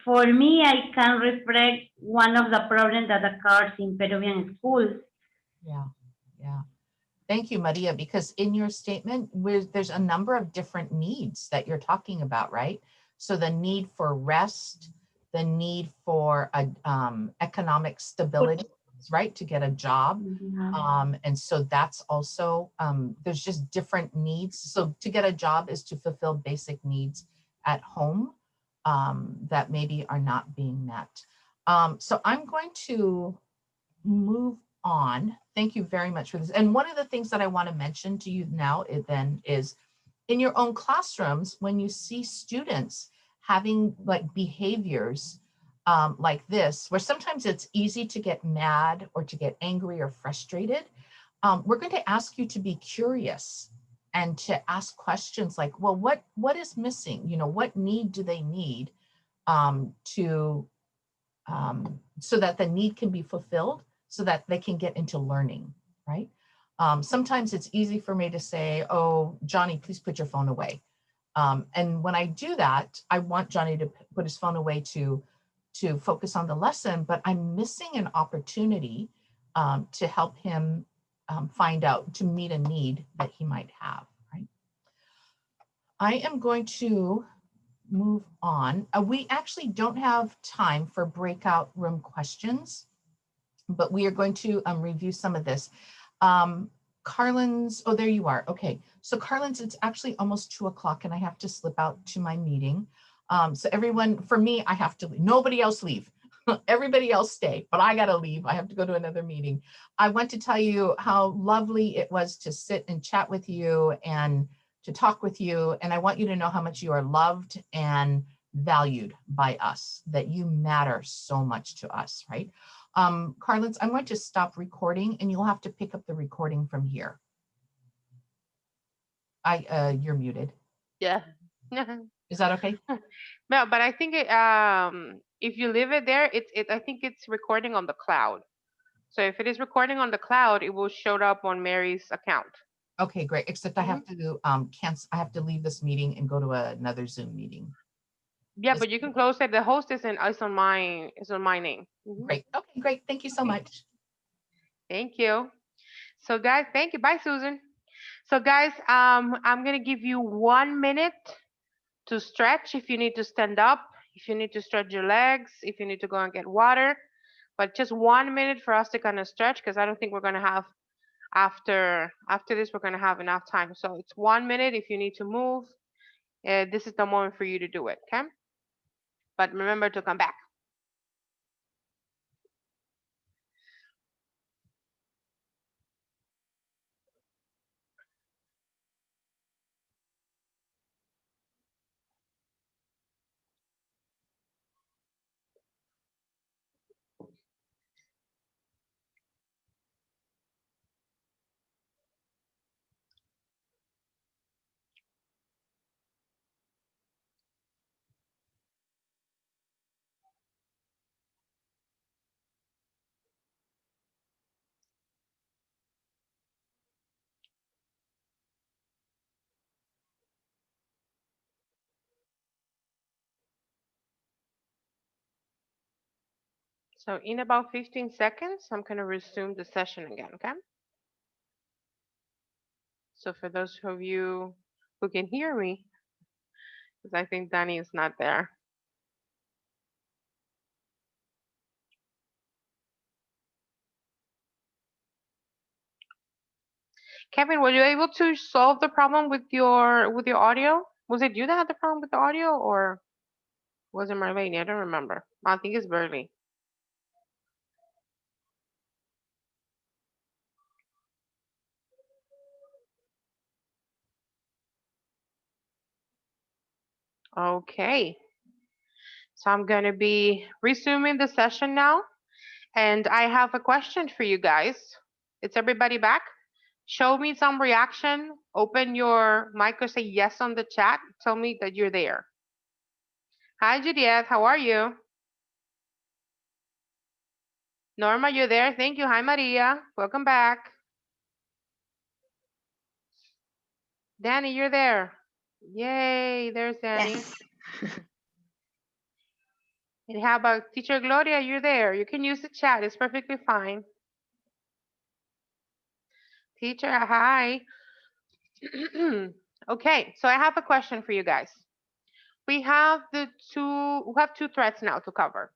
For me, I can reflect one of the problems that occurs in Peruvian schools. Yeah. Thank you, Maria, because in your statement, there's a number of different needs that you're talking about, right? So the need for rest, the need for economic stability, right? To get a job. And so that's also, there's just different needs. So to get a job is to fulfill basic needs at home that maybe are not being met. So I'm going to move on. Thank you very much for this. And one of the things that I want to mention to you now is in your own classrooms, when you see students having behaviors like this, where sometimes it's easy to get mad or to get angry or frustrated, we're going to ask you to be curious and to ask questions like, well, what is missing? You know, what need do they need to so that the need can be fulfilled, so that they can get into learning, right? Sometimes it's easy for me to say, oh, Johnny, please put your phone away. And when I do that, I want Johnny to put his phone away to focus on the lesson, but I'm missing an opportunity to help him find out, to meet a need that he might have, right? I am going to move on. We actually don't have time for breakout room questions, but we are going to review some of this. Carlin's, oh, there you are. Okay, so Carlin's, it's actually almost 2 o'clock and I have to slip out to my meeting. So everyone, for me, I have to leave. Nobody else leave. Everybody else stay, but I gotta leave. I have to go to another meeting. I want to tell you how lovely it was to sit and chat with you and to talk with you. And I want you to know how much you are loved and valued by us, that you matter so much to us, right? Carlins, I'm going to stop recording and you'll have to pick up the recording from here. You're muted. Yeah. Is that okay? No, but I think it, if you leave it there, I think it's recording on the cloud. So if it is recording on the cloud, it will show up on Mary's account. Okay, great. Except I have to cancel. I have to leave this meeting and go to another Zoom meeting. Yeah, but you can close it. The host is on my name. Great. Okay, great. Thank you so much. Thank you. So guys, thank you. Bye, Susan. So guys, I'm gonna give you 1 minute to stretch if you need to stand up, if you need to stretch your legs, if you need to go and get water. But just 1 minute for us to kind of stretch, because I don't think we're gonna have after this we're gonna have enough time. So it's 1 minute if you need to move. This is the moment for you to do it, okay? But remember to come back. So in about 15 seconds, I'm going to resume the session again, okay? So for those of you who can hear me, because I think Danny is not there. Kevin, were you able to solve the problem with your audio? Was it you that had the problem with the audio, or was it Marlene? I don't remember. I think it's Burley. Okay. So I'm going to be resuming the session now. And I have a question for you guys. Is everybody back? Show me some reaction. Open your mic or say yes on the chat. Tell me that you're there. Hi, Juliet. How are you? Norma, you're there. Thank you. Hi, Maria. Welcome back. Danny, you're there. Yay, there's Danny. Yes. And how about Teacher Gloria? You're there. You can use the chat. It's perfectly fine. Teacher, hi. Okay, so I have a question for you guys. We have two threads now to cover.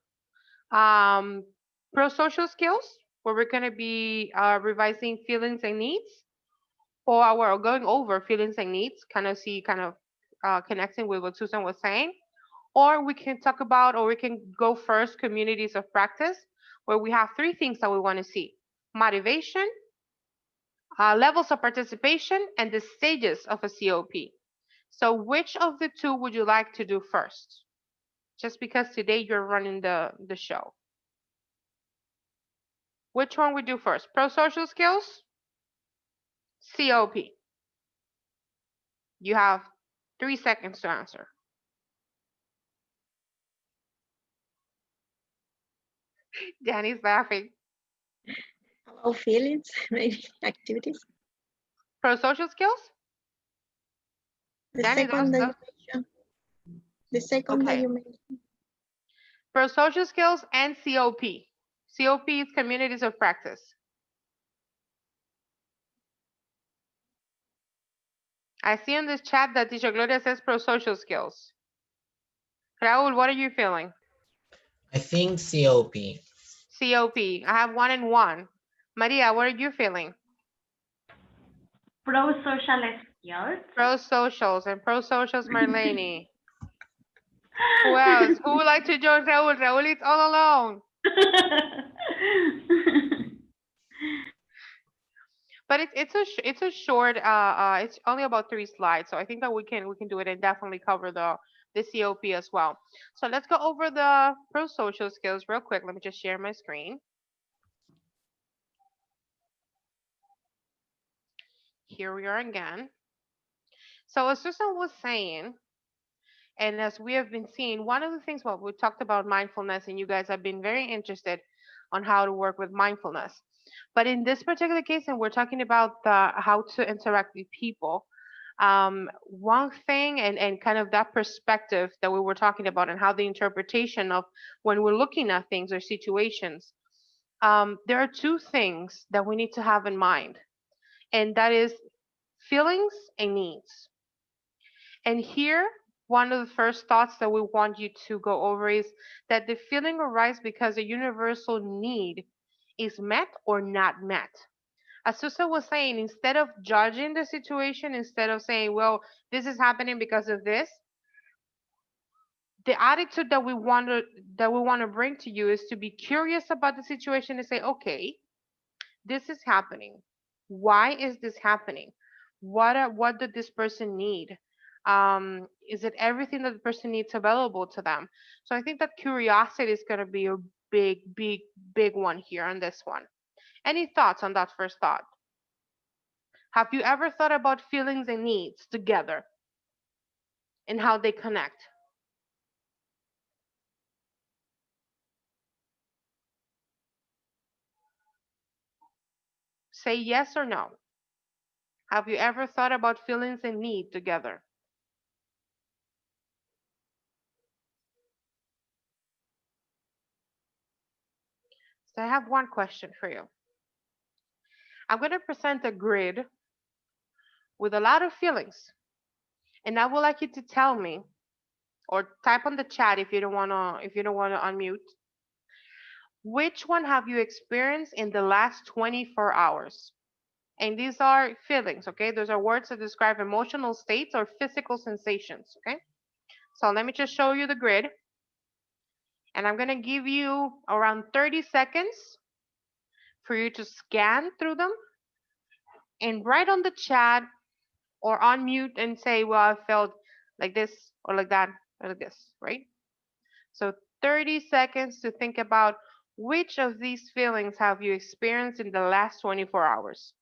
Pro-social skills, where we're going to be revising feelings and needs, or we're going over feelings and needs, kind of connecting with what Susan was saying. Or we can talk about, or we can go first, communities of practice, where we have 3 things that we want to see: motivation, levels of participation, and the stages of a COP. So which of the 2 would you like to do first? Just because today you're running the show. Which one we do first? Pro-social skills? COP? You have 3 seconds to answer. Danny's laughing. About feelings, maybe activities. Pro-social skills? The Danny, second that you mentioned. The second that okay. you mentioned. Pro-social skills and COP. COP is communities of practice. I see in this chat that Teacher Gloria says pro-social skills. Raul, what are you feeling? I think COP. COP. I have 1 and 1. Maria, what are you feeling? Pro-social skills. Pro-socials and pro-socials, Marlene. Who else? Who would like to join Raul? Raul is all alone. But it's a short. It's only about 3 slides, so I think that we can do it and definitely cover the COP as well. So let's go over the pro-social skills real quick. Let me just share my screen. Here we are again. So as Susan was saying, and as we have been seeing, one of the things, well, we talked about mindfulness, and you guys have been very interested on how to work with mindfulness. But in this particular case, and we're talking about how to interact with people, one thing and kind of that perspective that we were talking about and how the interpretation of when we're looking at things or situations, there are 2 things that we need to have in mind, and that is feelings and needs. And here, one of the first thoughts that we want you to go over is that the feeling arises because a universal need is met or not met. As Susan was saying, instead of judging the situation, instead of saying, well, this is happening because of this, the attitude that we want to bring to you is to be curious about the situation and say, okay, this is happening. Why is this happening? What did this person need? Is it everything that the person needs available to them? So I think that curiosity is going to be a big one here on this one. Any thoughts on that first thought? Have you ever thought about feelings and needs together and how they connect? Say yes or no. Have you ever thought about feelings and need together? So I have one question for you. I'm going to present a grid with a lot of feelings, and I would like you to tell me, or type on the chat if you don't want to unmute, which one have you experienced in the last 24 hours? And these are feelings, okay? Those are words that describe emotional states or physical sensations, okay? So let me just show you the grid. And I'm going to give you around 30 seconds for you to scan through them and write on the chat or unmute and say, well, I felt like this or like that or like this, right? So 30 seconds to think about which of these feelings have you experienced in the last 24 hours?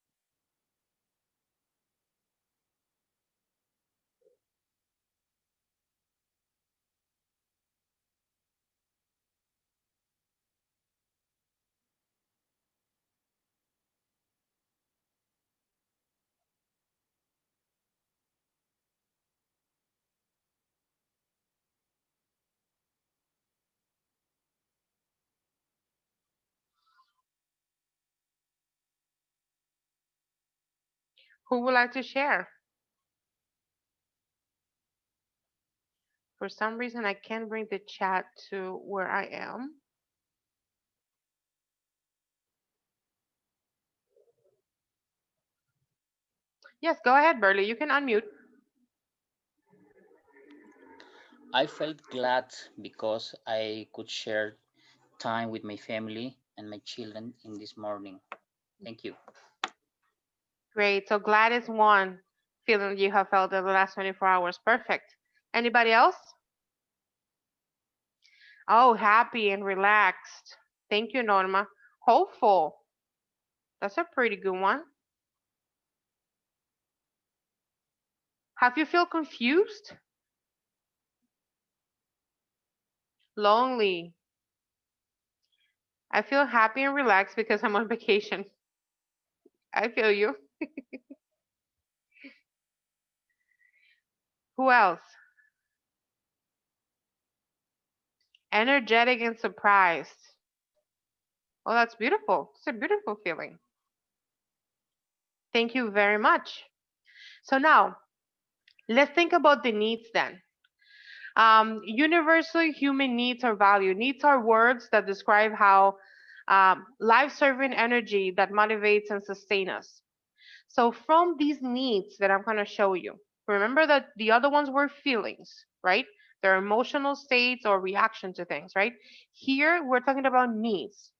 Who would like to share? For some reason, I can't bring the chat to where I am. Yes, go ahead, Burley. You can unmute. I felt glad because I could share time with my family and my children in this morning. Thank you. Great. So glad is one feeling you have felt in the last 24 hours. Perfect. Anybody else? Oh, happy and relaxed. Thank you, Norma. Hopeful. That's a pretty good one. Have you feel confused? Lonely? I feel happy and relaxed because I'm on vacation. I feel you. Who else? Energetic and surprised. Oh, that's beautiful. It's a beautiful feeling. Thank you very much. So now let's think about the needs then. Universal human needs or value. Needs are words that describe how life-serving energy that motivates and sustains us. So from these needs that I'm going to show you, remember that the other ones were feelings, right? They're emotional states or reaction to things, right? Here we're talking about needs.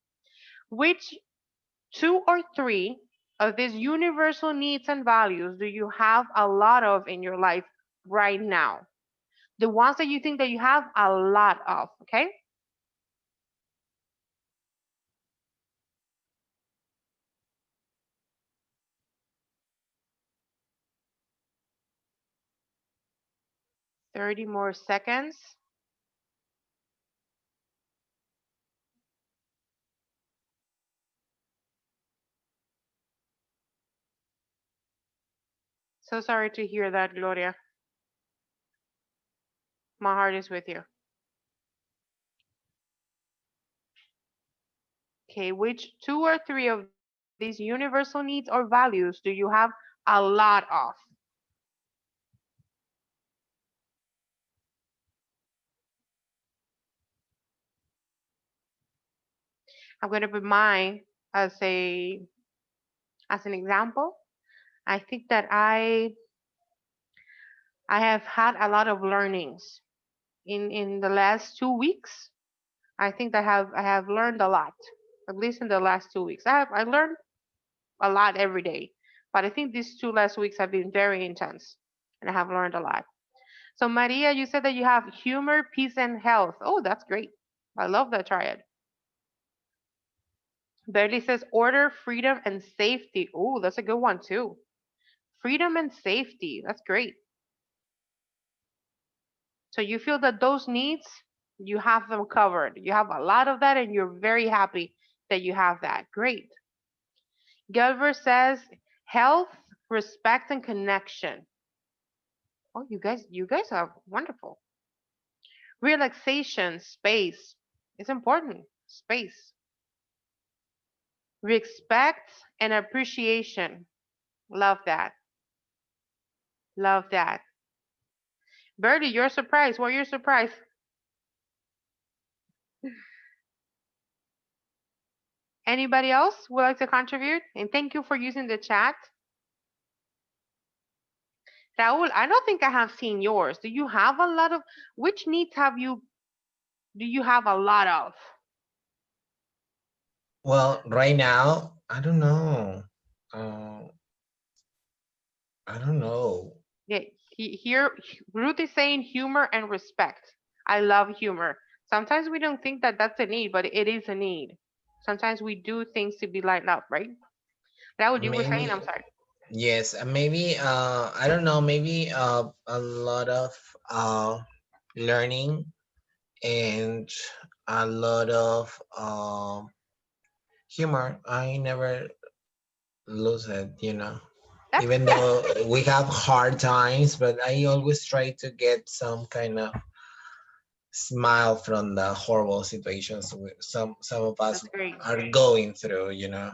Which two or three of these universal needs and values do you have a lot of in your life right now? The ones that you think that you have a lot of, okay? Thirty more seconds. So sorry to hear that, Gloria. My heart is with you. Okay, which two or three of these universal needs or values do you have a lot of? I'm going to put mine as an example. I think that I have had a lot of learnings in the last 2 weeks. I think I have learned a lot, at least in the last 2 weeks. I learned a lot every day, but I think these two last weeks have been very intense, and I have learned a lot. So Maria, you said that you have humor, peace, and health. Oh, that's great. I love that triad. Berly says order, freedom, and safety. Oh, that's a good one too. Freedom and safety. That's great. So you feel that those needs, you have them covered. You have a lot of that, and you're very happy that you have that. Great. Gelver says health, respect, and connection. Oh, you guys are wonderful. Relaxation, space. It's important. Space. Respect and appreciation. Love that. Love that. Birdie, you're surprised. Why are you surprised? Anybody else would like to contribute? And thank you for using the chat. Raul, I don't think I have seen yours. Do you have a lot of, which needs do you have a lot of? Well, right now, I don't know. Uh, I don't know. Yeah, here, Ruth is saying humor and respect. I love humor. Sometimes we don't think that that's a need, but it is a need. Sometimes we do things to be lightened up, right? Raul, you were saying, Maybe, I'm sorry. yes, maybe, I don't know, maybe a lot of learning and a lot of humor. I never lose it, you know. That's Even though we have hard times, but I always try to get some kind of smile from the horrible situations some of us that's great. are going through, you know.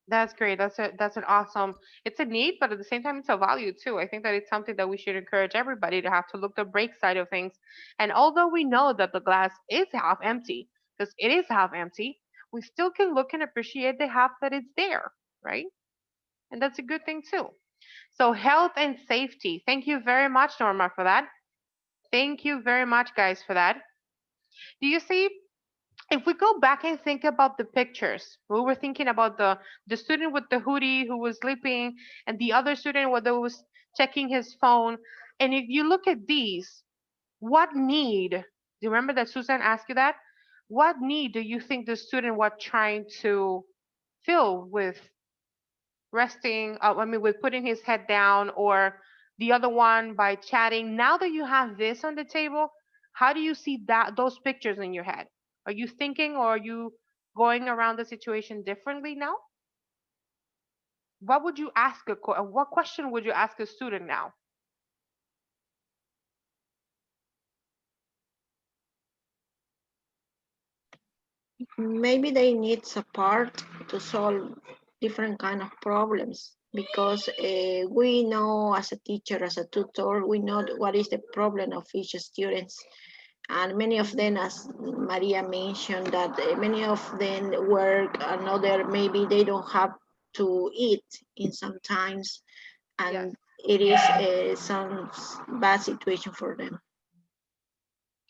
That's great. That's an awesome. It's a need, but at the same time, it's a value too. I think that it's something that we should encourage everybody to have to look the break side of things. And although we know that the glass is half empty, because it is half empty, we still can look and appreciate the half that it's there, right? And that's a good thing too. So health and safety. Thank you very much, Norma, for that. Thank you very much, guys, for that. Do you see? If we go back and think about the pictures, we were thinking about the student with the hoodie who was sleeping, and the other student who was checking his phone. And if you look at these, what need? Do you remember that Susan asked you that? What need do you think the student was trying to fill with resting? I mean, with putting his head down or the other one by chatting. Now that you have this on the table, how do you see that those pictures in your head? Are you thinking or are you going around the situation differently now? What would you ask what question would you ask a student now? Maybe they need support to solve different kind of problems because we know as a teacher, as a tutor, we know what is the problem of each students. And many of them, as Maria mentioned, that many of them work another, maybe they don't have to eat in some times, Yes. and it is some bad situation for them.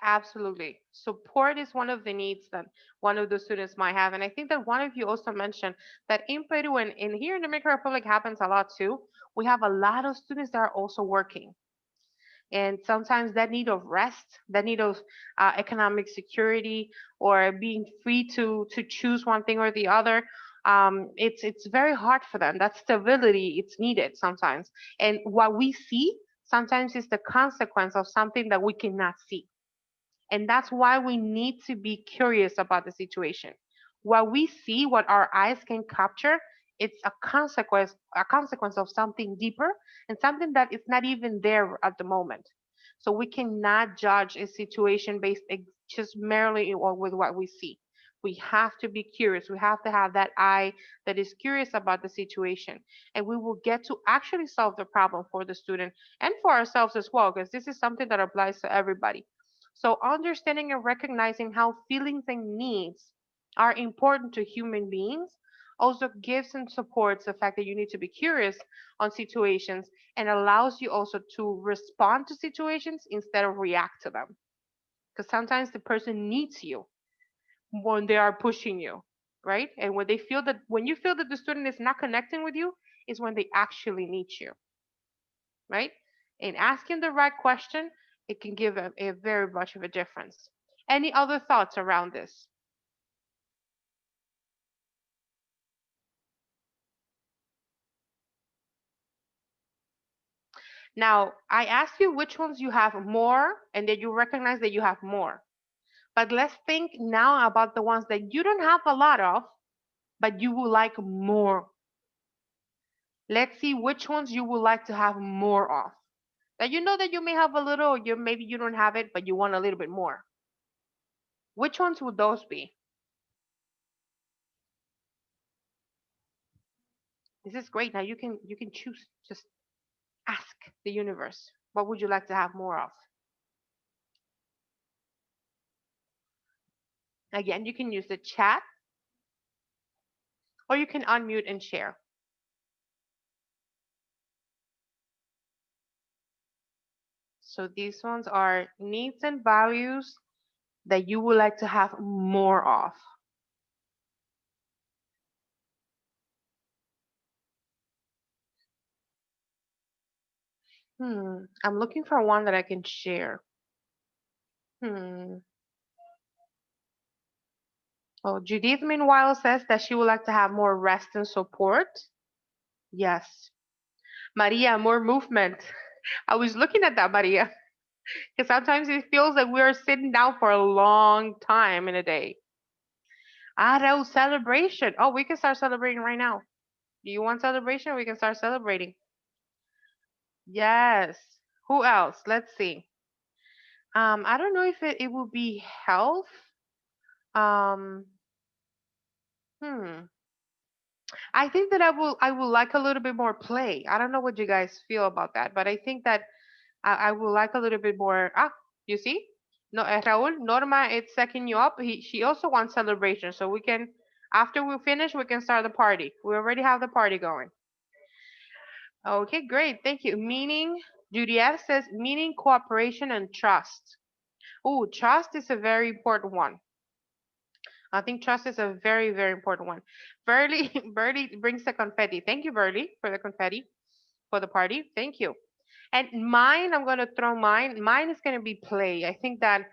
Absolutely. Support is one of the needs that one of the students might have. And I think that one of you also mentioned that in Peru and here in the Dominican Republic happens a lot too. We have a lot of students that are also working. And sometimes that need of rest, that need of economic security or being free to choose one thing or the other, it's very hard for them. That stability, it's needed sometimes. And what we see sometimes is the consequence of something that we cannot see, and that's why we need to be curious about the situation. What we see, what our eyes can capture, it's a consequence of something deeper and something that is not even there at the moment. So we cannot judge a situation based just merely or with what we see. We have to be curious. We have to have that eye that is curious about the situation. And we will get to actually solve the problem for the student and for ourselves as well, because this is something that applies to everybody. So, understanding and recognizing how feelings and needs are important to human beings also gives and supports the fact that you need to be curious on situations and allows you also to respond to situations instead of react to them. Because sometimes the person needs you when they are pushing you, right? And when you feel that the student is not connecting with you, is when they actually need you, right? And asking the right question, it can give a very much of a difference. Any other thoughts around this? Now, I asked you which ones you have more and that you recognize that you have more. But let's think now about the ones that you don't have a lot of, but you would like more. Let's see which ones you would like to have more of. That you know that you may have a little, you maybe you don't have it, but you want a little bit more. Which ones would those be? This is great. Now you can choose. Just ask the universe, what would you like to have more of? Again, you can use the chat or you can unmute and share. So these ones are needs and values that you would like to have more of. I'm looking for one that I can share. Hmm. Oh, Judith, meanwhile, says that she would like to have more rest and support. Yes. Maria, more movement. I was looking at that, Maria, because sometimes it feels like we are sitting down for a long time in a day. Ah, Raul, celebration. Oh, we can start celebrating right now. Do you want celebration? We can start celebrating. Yes. Who else? Let's see. I don't know if it will be health. Um, hmm. I think that I will like a little bit more play. I don't know what you guys feel about that, but I think that I would like a little bit more. Ah, you see? No, Raul, Norma, it's second you up. She also wants celebration, so we can, after we finish, we can start the party. We already have the party going. Okay, great. Thank you. Meaning, Juliet says meaning, cooperation, and trust. Oh, trust is a very important one. I think trust is a very, very important one. Burley, Burley brings the confetti. Thank you, Burley, for the confetti for the party. Thank you. And mine, I'm going to throw mine. Mine is going to be play. I think that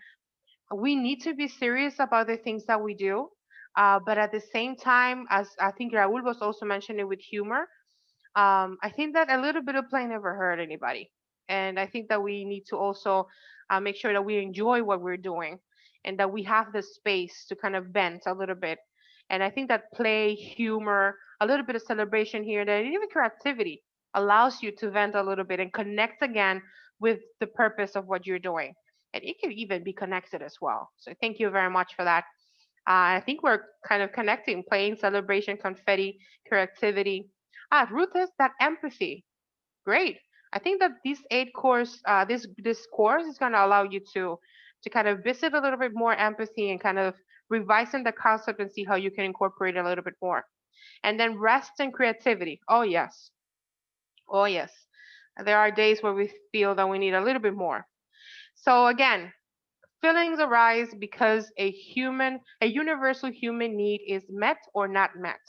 we need to be serious about the things that we do. But at the same time, as I think Raul was also mentioning with humor, I think that a little bit of play never hurt anybody. And I think that we need to also make sure that we enjoy what we're doing and that we have the space to kind of vent a little bit. And I think that play, humor, a little bit of celebration here, and there, even creativity allows you to vent a little bit and connect again with the purpose of what you're doing. And it can even be connected as well. So thank you very much for that. I think we're kind of connecting, playing, celebration, confetti, creativity. Ruth is that empathy. Great. I think that this course is going to allow you to kind of visit a little bit more empathy and kind of revising the concept and see how you can incorporate it a little bit more. And then rest and creativity. Oh yes. Oh yes. There are days where we feel that we need a little bit more. So again, feelings arise because a universal human need is met or not met.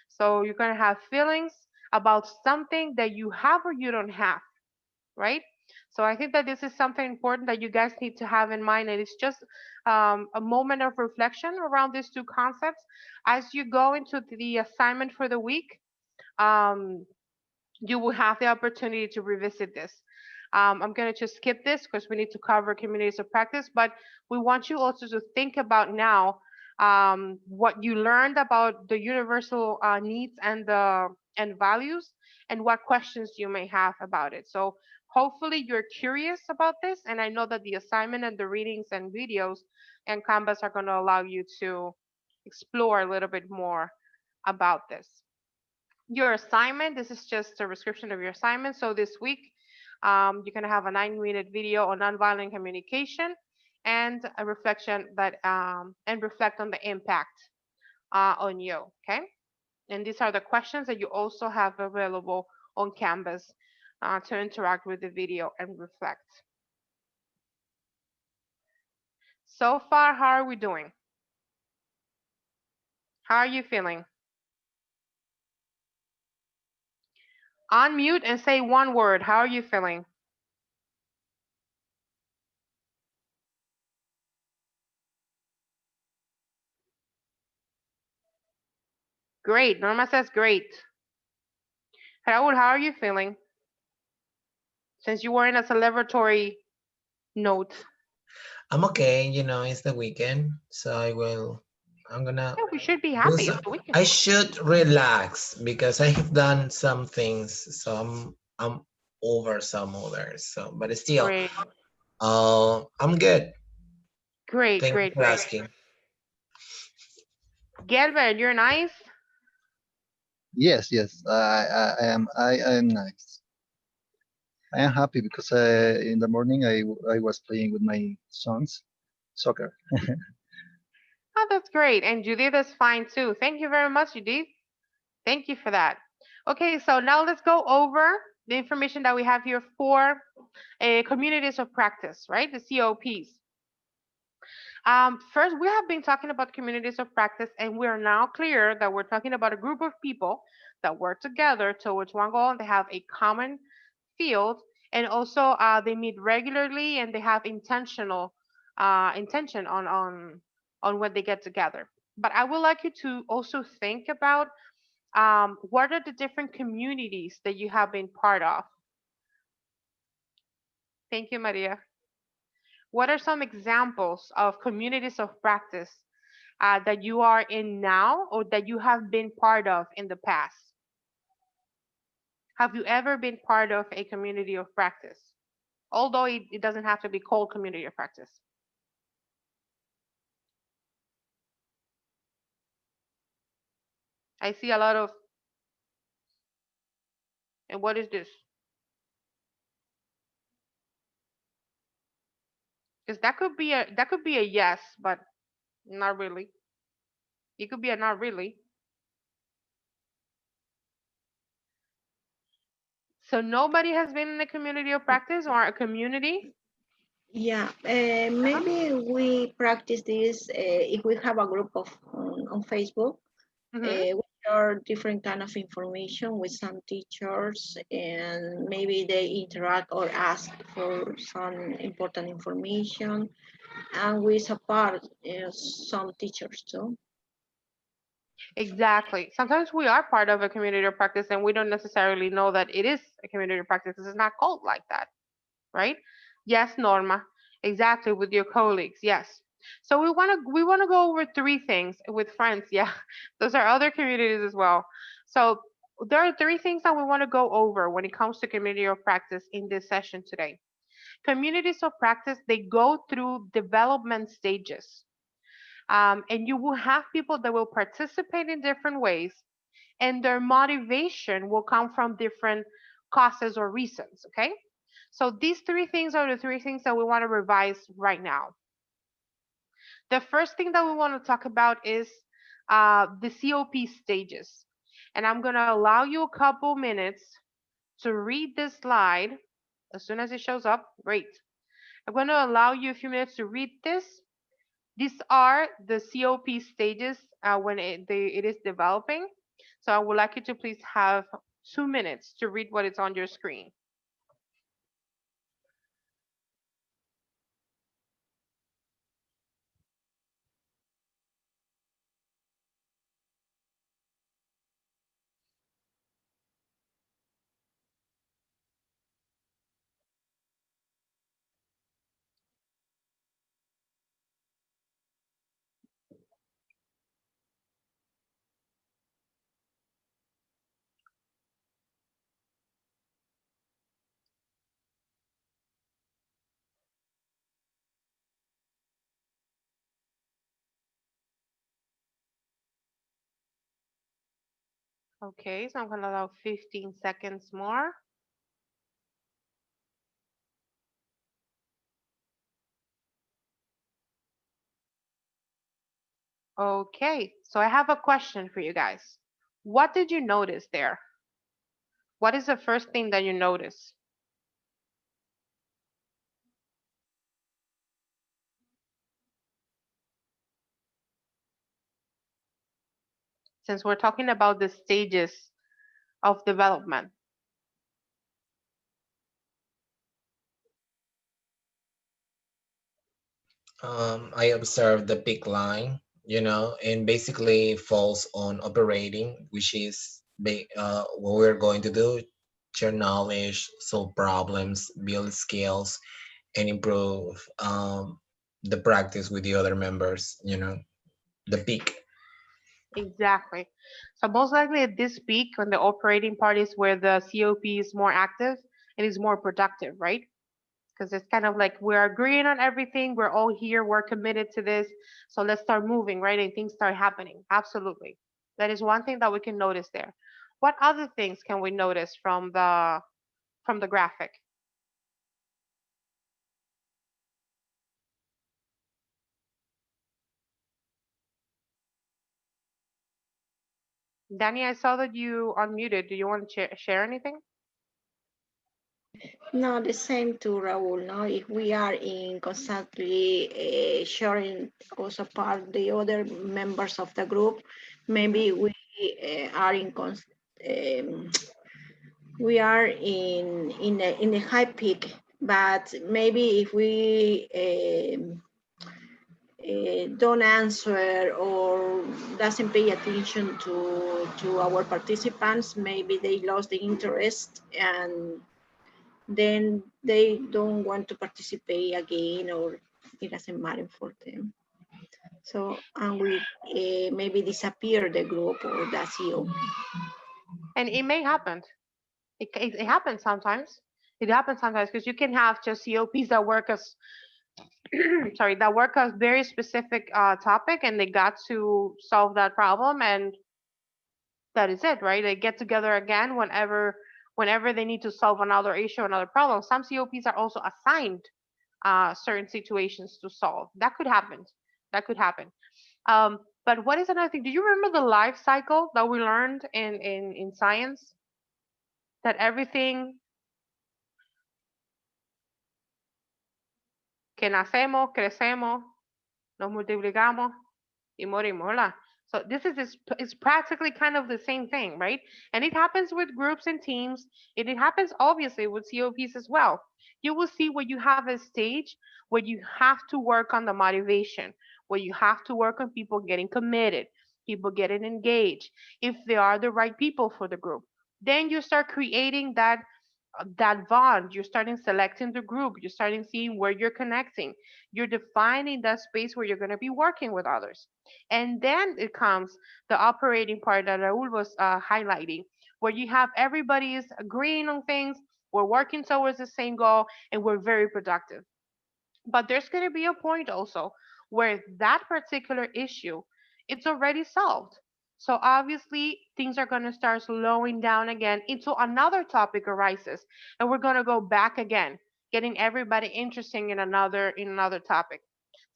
So you're going to have feelings about something that you have or you don't have, right? So I think that this is something important that you guys need to have in mind. And it's just a moment of reflection around these two concepts. As you go into the assignment for the week, um, you will have the opportunity to revisit this. I'm going to just skip this because we need to cover communities of practice, but we want you also to think about now what you learned about the universal needs and values and what questions you may have about it. So hopefully you're curious about this, and I know that the assignment and the readings and videos and Canvas are going to allow you to explore a little bit more about this. Your assignment, this is just a description of your assignment. So this week, you're going to have a 9-minute video on nonviolent communication and a reflection that and reflect on the impact on you. Okay, and these are the questions that you also have available on Canvas to interact with the video and reflect. So far, how are we doing? How are you feeling? Unmute and say one word. How are you feeling? Great. Norma says great. Raul, how are you feeling? Since you were in a celebratory note. I'm okay, you know, it's the weekend, so I'm gonna Yeah, we should be happy. It's the weekend. I should relax because I have done some things, so I'm over some others. So, but still, Great. I'm good. Great, Thank you great, for great. asking. Gelbert, you're nice. Yes, yes, I am. I am nice. I am happy because in the morning I was playing with my sons soccer. Oh, that's great. And Judith is fine too. Thank you very much, Judith. Thank you for that. Okay, so now let's go over the information that we have here for communities of practice, right? The COPs. First, we have been talking about communities of practice, and we are now clear that we're talking about a group of people that work together towards one goal and they have a common field, and also they meet regularly and they have intention on when they get together. But I would like you to also think about what are the different communities that you have been part of. Thank you, Maria. What are some examples of communities of practice that you are in now or that you have been part of in the past? Have you ever been part of a community of practice? Although it doesn't have to be called community of practice. I see a lot of, and what is this? Because that could be a yes, but not really. It could be a not really. So nobody has been in a community of practice or a community? Yeah, maybe we practice this if we have a group of on Facebook. We share different kind of information with some teachers, and maybe they interact or ask for some important information, and we support some teachers too. Exactly. Sometimes we are part of a community of practice and we don't necessarily know that it is a community of practice because it's not called like that. right? Yes, Norma. Exactly, with your colleagues. Yes. So we want to go over three things with friends. Yeah. Those are other communities as well. So there are three things that we want to go over when it comes to community of practice in this session today. Communities of practice, they go through development stages. And you will have people that will participate in different ways, and their motivation will come from different causes or reasons. Okay. So these three things are the three things that we want to revise right now. The first thing that we want to talk about is the COP stages. And I'm going to allow you a couple minutes to read this slide as soon as it shows up. Great. I'm going to allow you a few minutes to read this. These are the COP stages when it is developing. So I would like you to please have 2 minutes to read what is on your screen. Okay, so I'm going to allow 15 seconds more. Okay, so I have a question for you guys. What did you notice there? What is the first thing that you notice? Since we're talking about the stages of development. I observed the big line, and basically falls on operating, which is what we're going to do: share knowledge, solve problems, build skills, and improve the practice with the other members. The peak. Exactly. So most likely at this peak, when the operating part is where the COP is more active and is more productive, right? Because it's kind of like we're agreeing on everything. We're all here. We're committed to this. So let's start moving, right? And things start happening. Absolutely. That is one thing that we can notice there. What other things can we notice from the graphic? Danny, I saw that you unmuted. Do you want to share anything? No, the same to Raul. No, if we are in constantly sharing also part the other members of the group, maybe we are we are in a high peak. But maybe if we don't answer or doesn't pay attention to our participants, maybe they lost the interest and then they don't want to participate again, or it doesn't matter for them. So, and we maybe disappear the group or the CEO. And it may happen. It happens sometimes. It happens sometimes because you can have just COPs that work as sorry, that work a very specific topic, and they got to solve that problem, and that is it, right? They get together again whenever they need to solve another issue, another problem. Some COPs are also assigned certain situations to solve. That could happen. That could happen. But what is another thing? Do you remember the life cycle that we learned in science? That everything que nacemos, crecemos, nos multiplicamos y morimos, ¿verdad? So this is practically kind of the same thing, right? And it happens with groups and teams. And it happens obviously with COPs as well. You will see where you have a stage where you have to work on the motivation, where you have to work on people getting committed, people getting engaged, if they are the right people for the group. Then you start creating that bond. You're starting selecting the group. You're starting seeing where you're connecting. You're defining that space where you're going to be working with others. And then it comes the operating part that Raul was highlighting, where you have everybody is agreeing on things. We're working towards the same goal and we're very productive. But there's going to be a point also where that particular issue it's already solved. So obviously things are going to start slowing down again into another topic arises and we're going to go back again, getting everybody interested in another topic.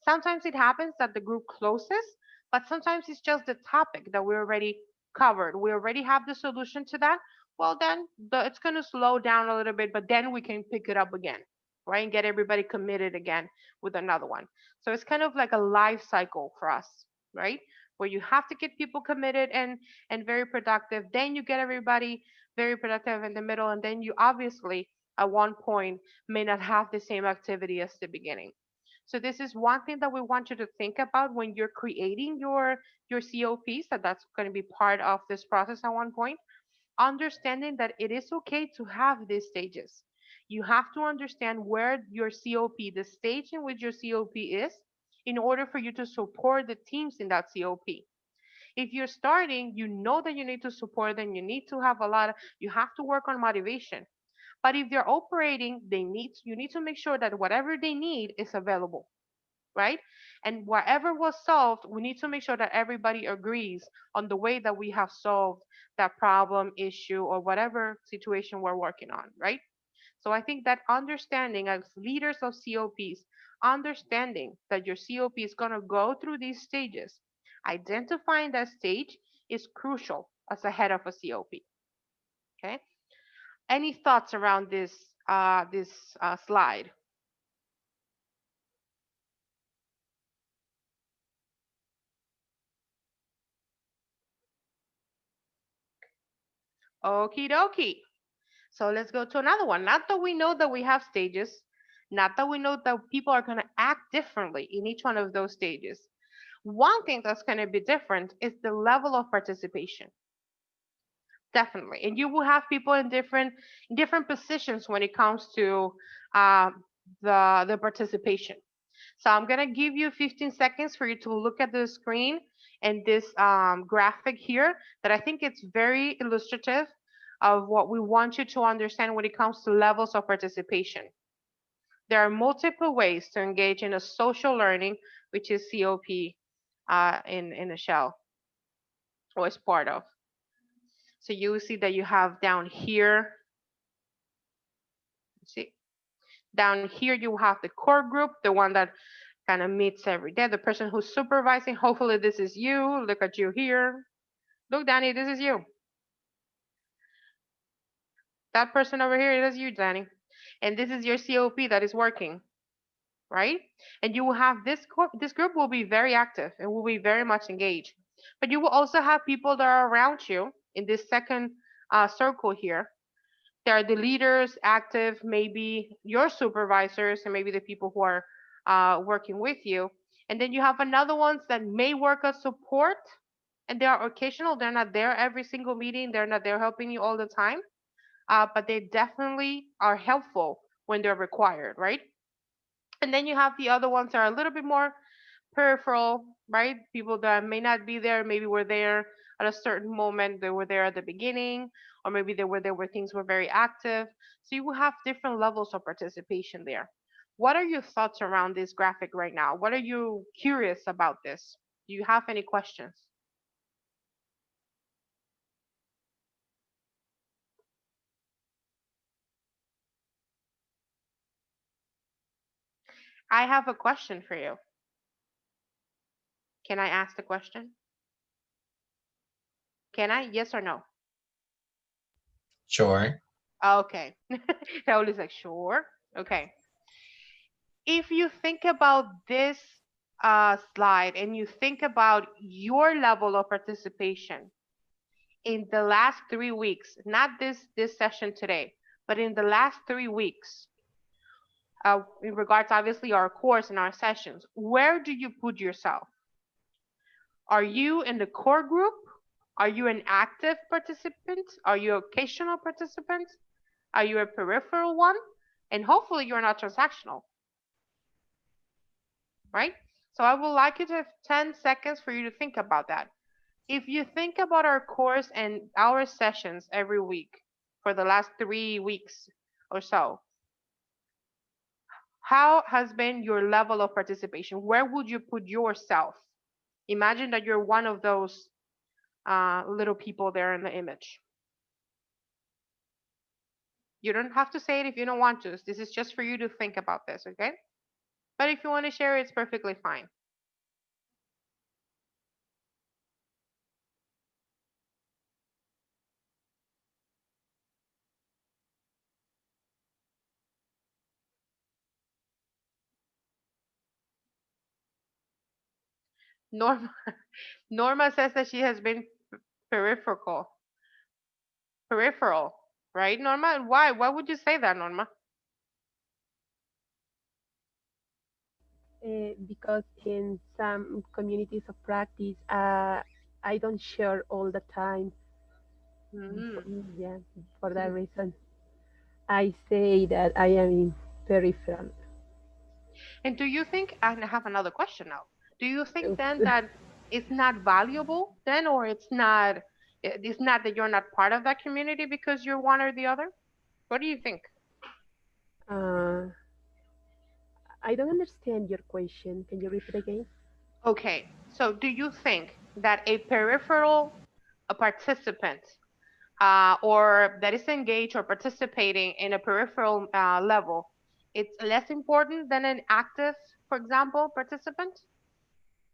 Sometimes it happens that the group closes, but sometimes it's just the topic that we already covered. We already have the solution to that. Well, then it's going to slow down a little bit, but then we can pick it up again, right? And get everybody committed again with another one. So it's kind of like a life cycle for us, right? Where you have to get people committed and very productive. Then you get everybody very productive in the middle, and then you obviously at one point may not have the same activity as the beginning. So this is one thing that we want you to think about when you're creating your COPs, that's going to be part of this process at one point. Understanding that it is okay to have these stages. You have to understand where your COP, the stage in which your COP is, in order for you to support the teams in that COP. If you're starting, you know that you need to support them. You need to have you have to work on motivation. But if they're operating, you need to make sure that whatever they need is available, right? And whatever was solved, we need to make sure that everybody agrees on the way that we have solved that problem, issue, or whatever situation we're working on, right? So I think that understanding as leaders of COPs, understanding that your COP is going to go through these stages, identifying that stage is crucial as a head of a COP. Okay. Any thoughts around this slide? Okie dokie. So let's go to another one. Not that we know that we have stages, not that we know that people are going to act differently in each one of those stages. One thing that's going to be different is the level of participation. Definitely. And you will have people in different positions when it comes to uh, the participation. So I'm going to give you 15 seconds for you to look at the screen and this graphic here that I think it's very illustrative of what we want you to understand when it comes to levels of participation. There are multiple ways to engage in a social learning, which is COP in a shell or is part of. So you will see that you have down here, see, down here you have the core group, the one that kind of meets every day, the person who's supervising. Hopefully this is you. Look at you here. Look, Danny, this is you. That person over here, it is you, Danny. And this is your COP that is working, right? And you will have this group will be very active and will be very much engaged. But you will also have people that are around you in this second circle here. There are the leaders active, maybe your supervisors, and maybe the people who are working with you. And then you have another ones that may work as support, and they are occasional. They're not there every single meeting. They're not there helping you all the time, but they definitely are helpful when they're required, right? And then you have the other ones that are a little bit more peripheral, right? People that may not be there, maybe were there at a certain moment, they were there at the beginning, or maybe they were there where things were very active. So you will have different levels of participation there. What are your thoughts around this graphic right now? What are you curious about this? Do you have any questions? I have a question for you. Can I ask the question? Can I? Yes or no? Sure. Okay. Raul is like, sure. Okay. If you think about this slide and you think about your level of participation in the last 3 weeks, not this session today, but in the last 3 weeks, in regards obviously our course and our sessions, where do you put yourself? Are you in the core group? Are you an active participant? Are you occasional participant? Are you a peripheral one? And hopefully you're not transactional, right? So I would like you to have 10 seconds for you to think about that. If you think about our course and our sessions every week for the last 3 weeks or so, how has been your level of participation? Where would you put yourself? Imagine that you're one of those little people there in the image. You don't have to say it if you don't want to. This is just for you to think about this, okay? But if you want to share, it's perfectly fine. Norma, Norma says that she has been peripheral, peripheral, right, Norma? And why? Why would you say that, Norma? Because in some communities of practice, I don't share all the time. Yeah, for that reason, I say that I am in peripheral. And do you think, and I have another question now, do you think then that it's not valuable then, or it's not that you're not part of that community because you're one or the other? What do you think? Uh, I don't understand your question. Can you repeat again? Okay, so do you think that a peripheral a participant or that is engaged or participating in a peripheral level, it's less important than an active, for example, participant?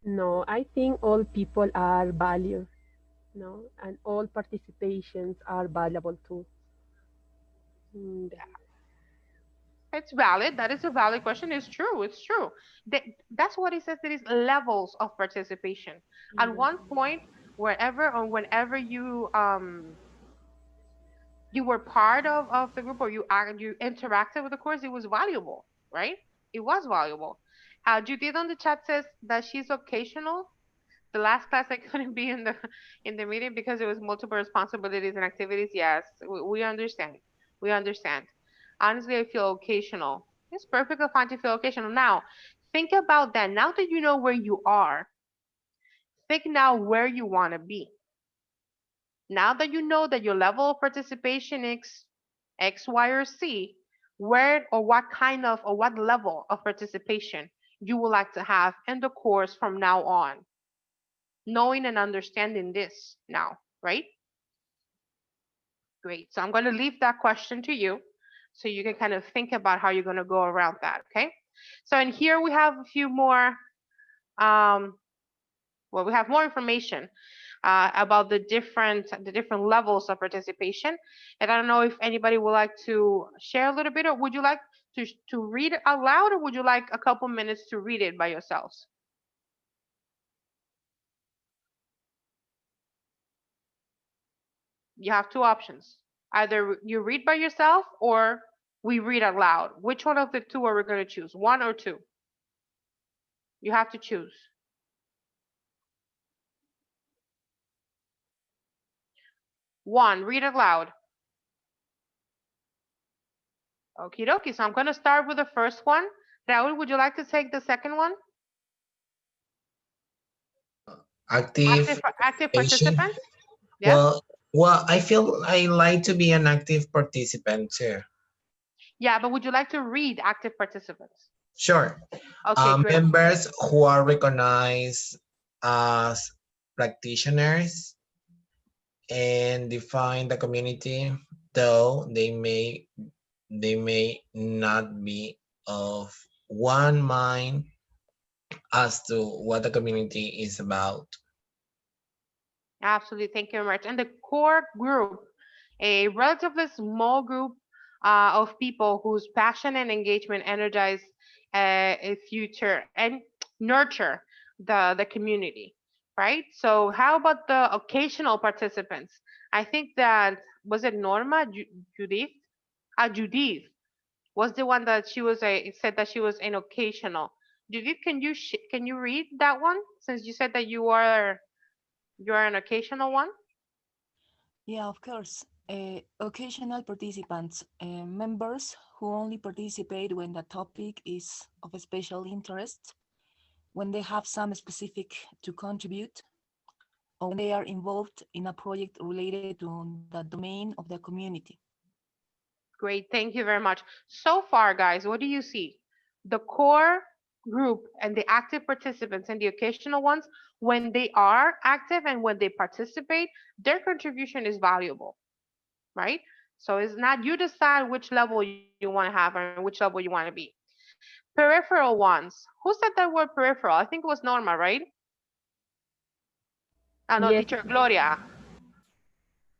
No, I think all people are valued, no, and all participations are valuable too. Mm, It's valid. That is a valid question. It's true. It's true. That's what it says. There is levels of participation. At one point, wherever or whenever you were part of the group or you interacted with the course, it was valuable, right? It was valuable. Judith on the chat says that she's occasional. The last class I couldn't be in the meeting because there was multiple responsibilities and activities. Yes, we understand. We understand. Honestly, I feel occasional. It's perfectly fine to feel occasional. Now, think about that. Now that you know where you are, think now where you want to be. Now that you know that your level of participation is X, Y, or Z, where or what kind of or what level of participation you would like to have in the course from now on, knowing and understanding this now, right? Great. So I'm going to leave that question to you so you can kind of think about how you're going to go around that, okay? So in here we have a few more, we have more information about the different levels of participation. And I don't know if anybody would like to share a little bit, or would you like to read it out loud, or would you like a couple minutes to read it by yourselves? You have two options. Either you read by yourself or we read out loud. Which one of the two are we going to choose? One or two? You have to choose. One, read it loud. Okie dokie. So I'm going to start with the first one. Raul, would you like to take the second one? Active participant? Yeah. Well, I feel I like to be an active participant too. Yeah, but would you like to read active participants? Sure. Okay, great. Members who are recognized as practitioners and define the community, though they may not be of one mind as to what the community is about. Absolutely. Thank you very much. And the core group, a relatively small group of people whose passion and engagement energize a future and nurture the community, right? So how about the occasional participants? I think that, was it Norma, Judith? Judith was the one that she was said that she was an occasional. Judith, can you read that one, since you said that you're an occasional one? Yeah, of course. Occasional participants, members who only participate when the topic is of special interest, when they have some specific to contribute, or when they are involved in a project related to the domain of the community. Great, thank you very much. So far, guys, what do you see? The core group and the active participants and the occasional ones, when they are active and when they participate, their contribution is valuable, right? So it's not you decide which level you want to have and which level you want to be. Peripheral ones. Who said that word peripheral? I think it was Norma, right? Ah, no, Yes. teacher Gloria.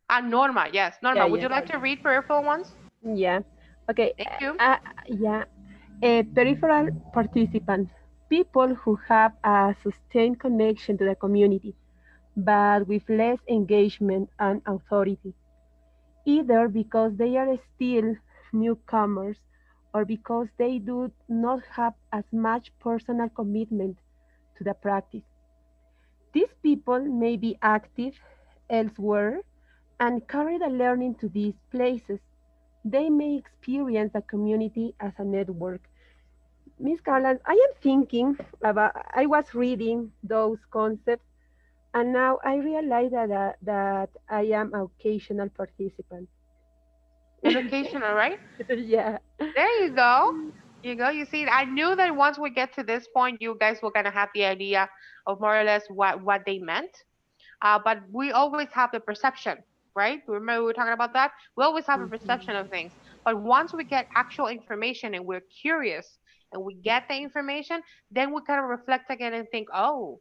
Ah, Norma, yes. Norma, Yeah, would yeah, you like to read peripheral ones? yeah. Okay. Thank you. Yeah. Peripheral participants, people who have a sustained connection to the community, but with less engagement and authority, either because they are still newcomers or because they do not have as much personal commitment to the practice. These people may be active elsewhere and carry the learning to these places. They may experience the community as a network. Miss Garland, I am thinking about, I was reading those concepts and now I realize that I am an occasional participant. An occasional, right? Yeah. There you go. You go. You see, I knew that once we get to this point, you guys were gonna have the idea of more or less what they meant. But we always have the perception, right? Remember we were talking about that? We always have a perception of things. But once we get actual information and we're curious and we get the information, then we kind of reflect again and think, oh,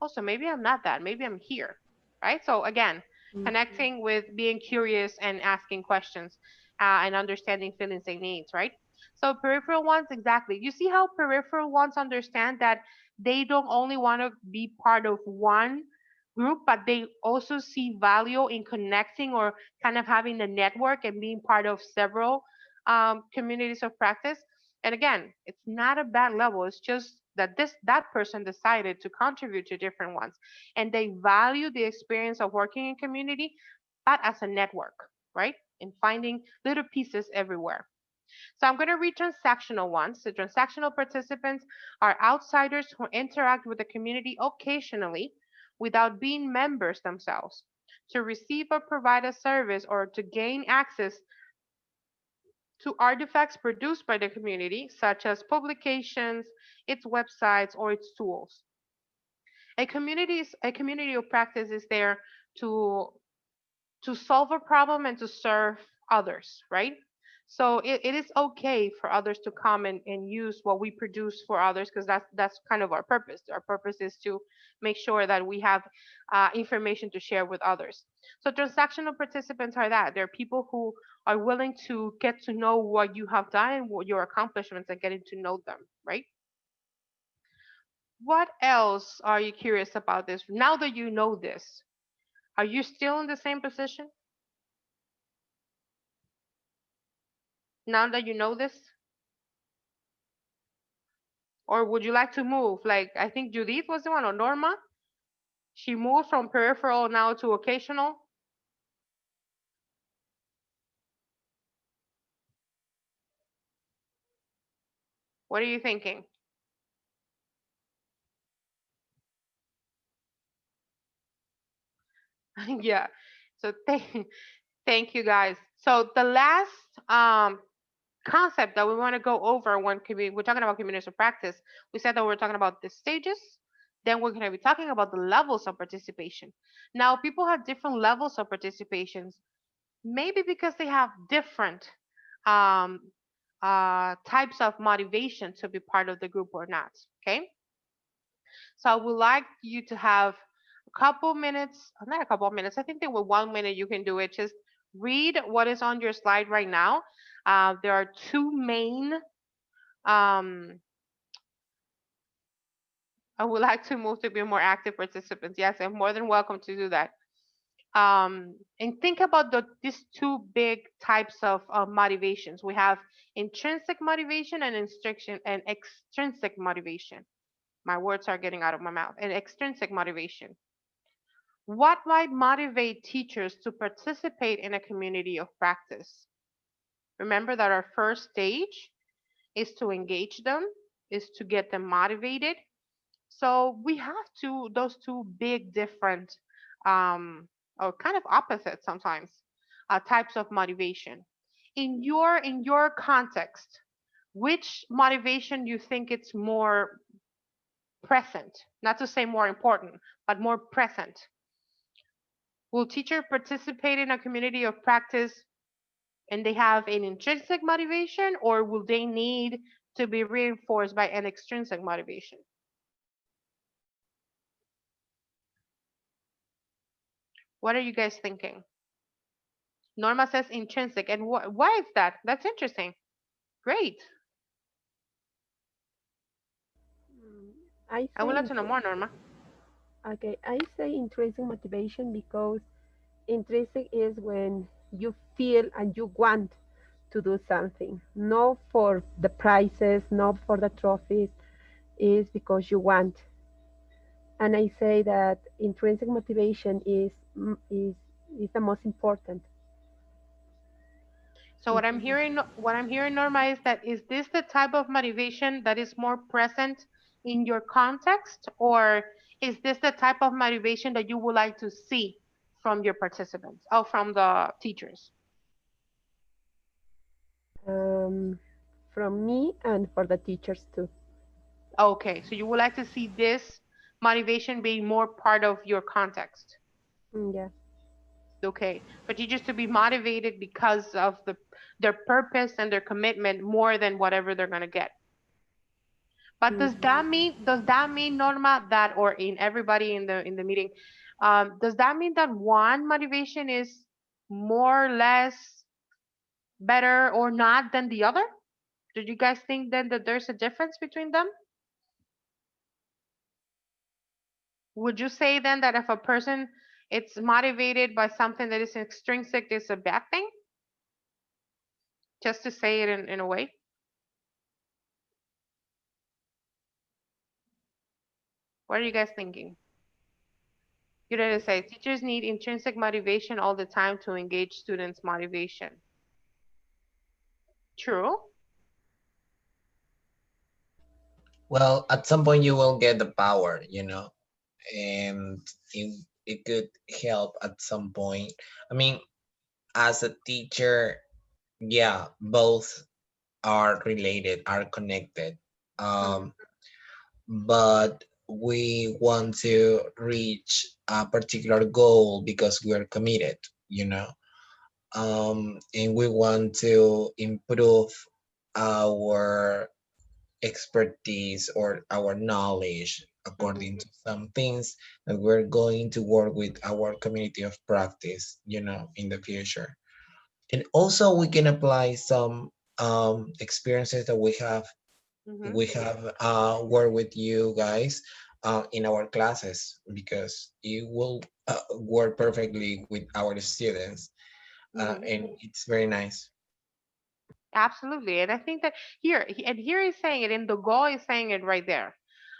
so maybe I'm not that. Maybe I'm here, right? So again, connecting with being curious and asking questions and understanding feelings and needs, right? So peripheral ones, exactly. You see how peripheral ones understand that they don't only want to be part of one group, but they also see value in connecting or kind of having a network and being part of several communities of practice. And again, it's not a bad level. It's just that that person decided to contribute to different ones, and they value the experience of working in community, but as a network, right? And finding little pieces everywhere. So I'm going to read transactional ones. The transactional participants are outsiders who interact with the community occasionally without being members themselves, to receive or provide a service or to gain access to artifacts produced by the community, such as publications, its websites, or its tools. A community of practice is there to to solve a problem and to serve others, right? So it is okay for others to come and use what we produce for others because that's kind of our purpose. Our purpose is to make sure that we have information to share with others. So transactional participants are that. They're people who are willing to get to know what you have done and what your accomplishments and getting to know them, right? What else are you curious about this? Now that you know this, are you still in the same position? Now that you know this? Or would you like to move? Like, I think Judith was the one, or Norma. She moved from peripheral now to occasional. What are you thinking? Yeah. So thank you guys. So the last concept that we want to go over when we're talking about communities of practice, we said that we're talking about the stages. Then we're going to be talking about the levels of participation. Now, people have different levels of participations, maybe because they have different um, types of motivation to be part of the group or not. Okay. So I would like you to have a couple minutes, not a couple of minutes. I think that with 1 minute you can do it. Just read what is on your slide right now. There are two main. Um, I would like to move to be more active participants. Yes, I'm more than welcome to do that. And think about these two big types of motivations. We have intrinsic motivation and extrinsic motivation. My words are getting out of my mouth. And extrinsic motivation. What might motivate teachers to participate in a community of practice? Remember that our first stage is to engage them, is to get them motivated. So we have those two big different, or kind of opposite sometimes, types of motivation. In your context, which motivation you think it's more present? Not to say more important, but more present. Will teacher participate in a community of practice and they have an intrinsic motivation, or will they need to be reinforced by an extrinsic motivation? What are you guys thinking? Norma says intrinsic, and why is that? That's interesting. Great. I would say like to know more, Norma. okay, I say intrinsic motivation because intrinsic is when you feel and you want to do something, not for the prizes, not for the trophies, is because you want. And I say that intrinsic motivation is the most important. So what I'm hearing, Norma, is this the type of motivation that is more present in your context, or is this the type of motivation that you would like to see from your participants, or from the teachers? um, from me and for the teachers too. Okay, so you would like to see this motivation being more part of your context. Yeah. Okay, for teachers to be motivated because of their purpose and their commitment more than whatever they're gonna get. But does that mean, Norma, that, or in everybody in the meeting, does that mean that one motivation is more or less better or not than the other? Do you guys think then that there's a difference between them? Would you say then that if a person it's motivated by something that is extrinsic, it's a bad thing? Just to say it in a way. What are you guys thinking? You didn't say teachers need intrinsic motivation all the time to engage students' motivation. True. Well, at some point you will get the power, and it could help at some point. I mean, as a teacher, yeah, both are related, are connected. But we want to reach a particular goal because we are committed, and we want to improve our expertise or our knowledge according to some things that we're going to work with our community of practice, in the future. And also we can apply some experiences that we have worked with you guys in our classes, because it will work perfectly with our students, and it's very nice. Absolutely. And I think that here he's saying it, in the goal is saying it right there.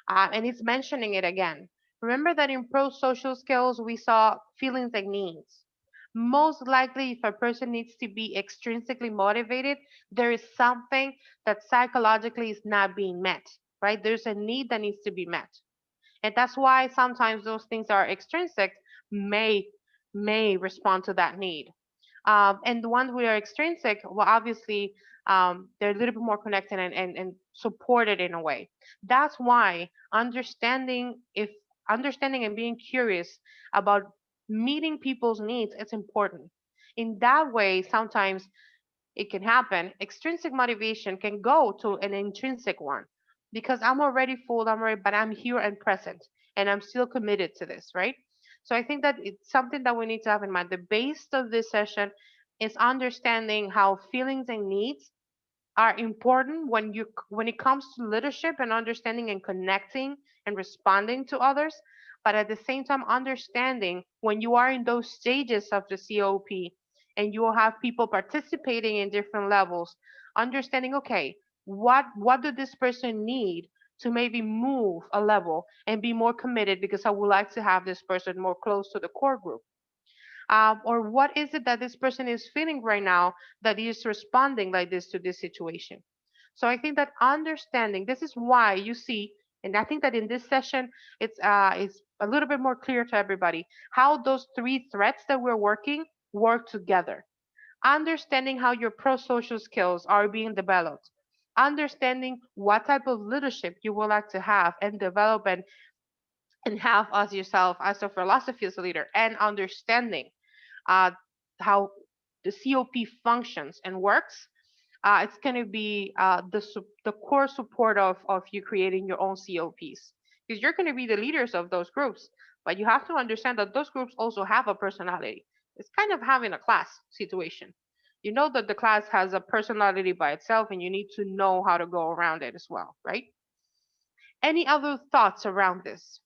And it's mentioning it again. Remember that in pro-social skills, we saw feelings and needs. Most likely, if a person needs to be extrinsically motivated, there is something that psychologically is not being met, right? There's a need that needs to be met. And that's why sometimes those things are extrinsic may may respond to that need. And the ones we are extrinsic, well, obviously, they're a little bit more connected and supported in a way. That's why understanding and being curious about meeting people's needs is important. In that way, sometimes it can happen. Extrinsic motivation can go to an intrinsic one because I'm already full, but I'm here and present, and I'm still committed to this, right? So I think that it's something that we need to have in mind. The base of this session is understanding how feelings and needs are important when it comes to leadership and understanding and connecting and responding to others, but at the same time understanding when you are in those stages of the COP and you will have people participating in different levels, understanding, okay, what do this person need to maybe move a level and be more committed because I would like to have this person more close to the core group? Or what is it that this person is feeling right now that is responding like this to this situation? So I think that understanding this is why you see, and I think that in this session it's a little bit more clear to everybody how those three threads that we're working work together. Understanding how your pro-social skills are being developed, understanding what type of leadership you would like to have and develop and have as yourself as a philosophy as a leader, and understanding uh, how the COP functions and works. It's going to be the core support of you creating your own COPs, because you're going to be the leaders of those groups, but you have to understand that those groups also have a personality. It's kind of having a class situation. You know that the class has a personality by itself, and you need to know how to go around it as well, right? Any other thoughts around this?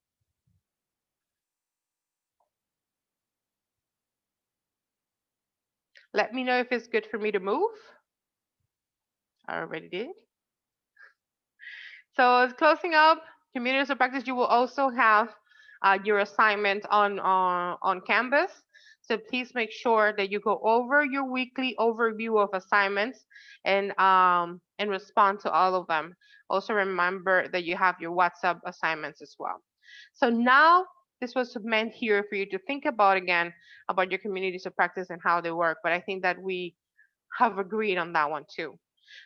Let me know if it's good for me to move. I already did. So as closing up, communities of practice, you will also have your assignment on Canvas. So please make sure that you go over your weekly overview of assignments and respond to all of them. Also remember that you have your WhatsApp assignments as well. So now this was meant here for you to think about again about your communities of practice and how they work. But I think that we have agreed on that one too.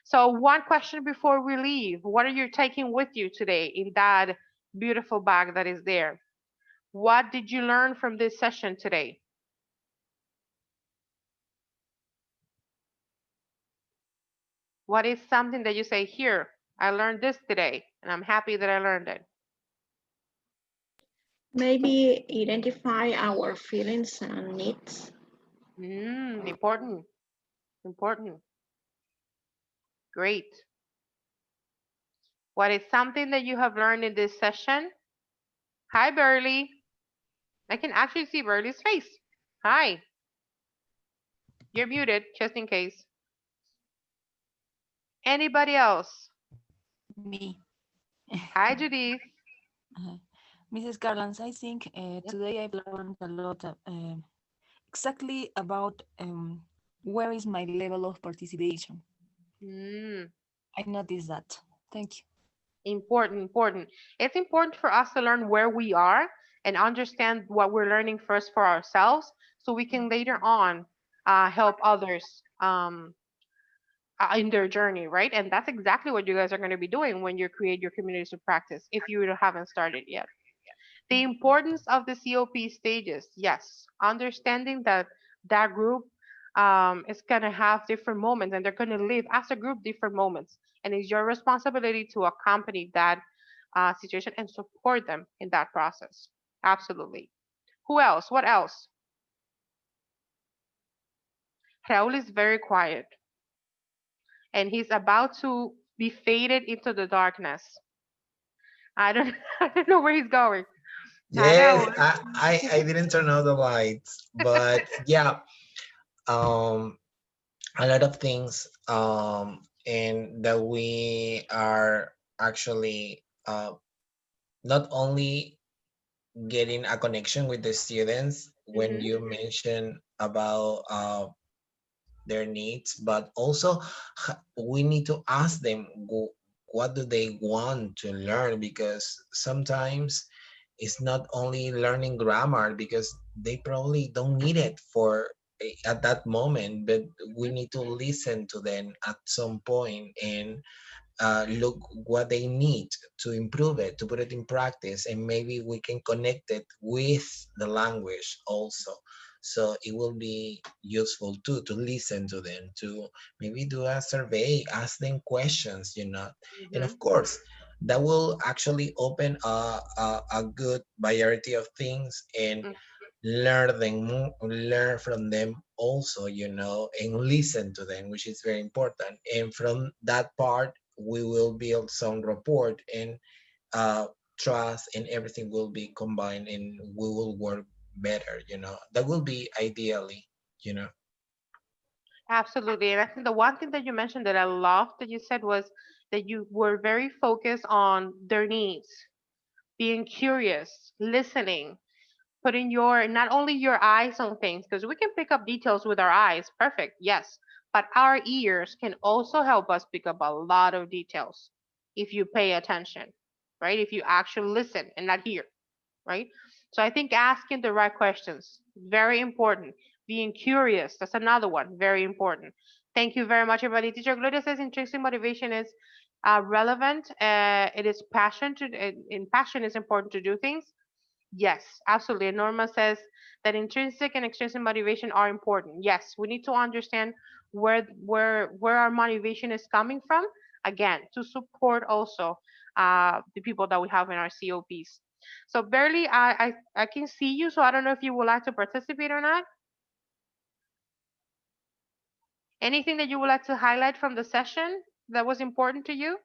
So one question before we leave, what are you taking with you today in that beautiful bag that is there? What did you learn from this session today? What is something that you say, here, I learned this today, and I'm happy that I learned it? Maybe identify our feelings and needs. Important, important. Great. What is something that you have learned in this session? Hi, Burley. I can actually see Burley's face. Hi. You're muted, just in case. Anybody else? Me. Hi, Judith. Mrs. Garlands, I think today I've learned a lot exactly about where is my level of participation. I noticed that. Thank you. Important. It's important for us to learn where we are and understand what we're learning first for ourselves so we can later on help others in their journey, right? And that's exactly what you guys are going to be doing when you create your communities of practice if you haven't started yet. The importance of the COP stages, yes, understanding that that group is going to have different moments and they're going to live as a group different moments. And it's your responsibility to accompany that situation and support them in that process. Absolutely. Who else? What else? Raul is very quiet and he's about to be faded into the darkness. I don't, I don't know where he's going. Yes, I didn't turn on the lights, but yeah, a lot of things, and that we are actually not only getting a connection with the students when you mention about their needs, but also we need to ask them what do they want to learn, because sometimes it's not only learning grammar, because they probably don't need it for at that moment, but we need to listen to them at some point and look what they need to improve it, to put it in practice, and maybe we can connect it with the language also. So it will be useful too to listen to them, to maybe do a survey, ask them questions, and of course that will actually open a good variety of things and learn from them also, and listen to them, which is very important. And from that part we will build some rapport and trust, and everything will be combined and we will work better. That will be ideally. Absolutely. And I think the one thing that you mentioned that I loved that you said was that you were very focused on their needs, being curious, listening, putting your not only your eyes on things, because we can pick up details with our eyes, perfect, yes, but our ears can also help us pick up a lot of details if you pay attention, right? If you actually listen and not hear, right? So I think asking the right questions, very important. Being curious, that's another one, very important. Thank you very much, everybody. Teacher Gloria says intrinsic motivation is relevant. It is passion in passion is important to do things. Yes, absolutely. And Norma says that intrinsic and extrinsic motivation are important. Yes, we need to understand where our motivation is coming from. Again, to support also the people that we have in our COPs. So barely I can see you, so I don't know if you would like to participate or not. Anything that you would like to highlight from the session that was important to you?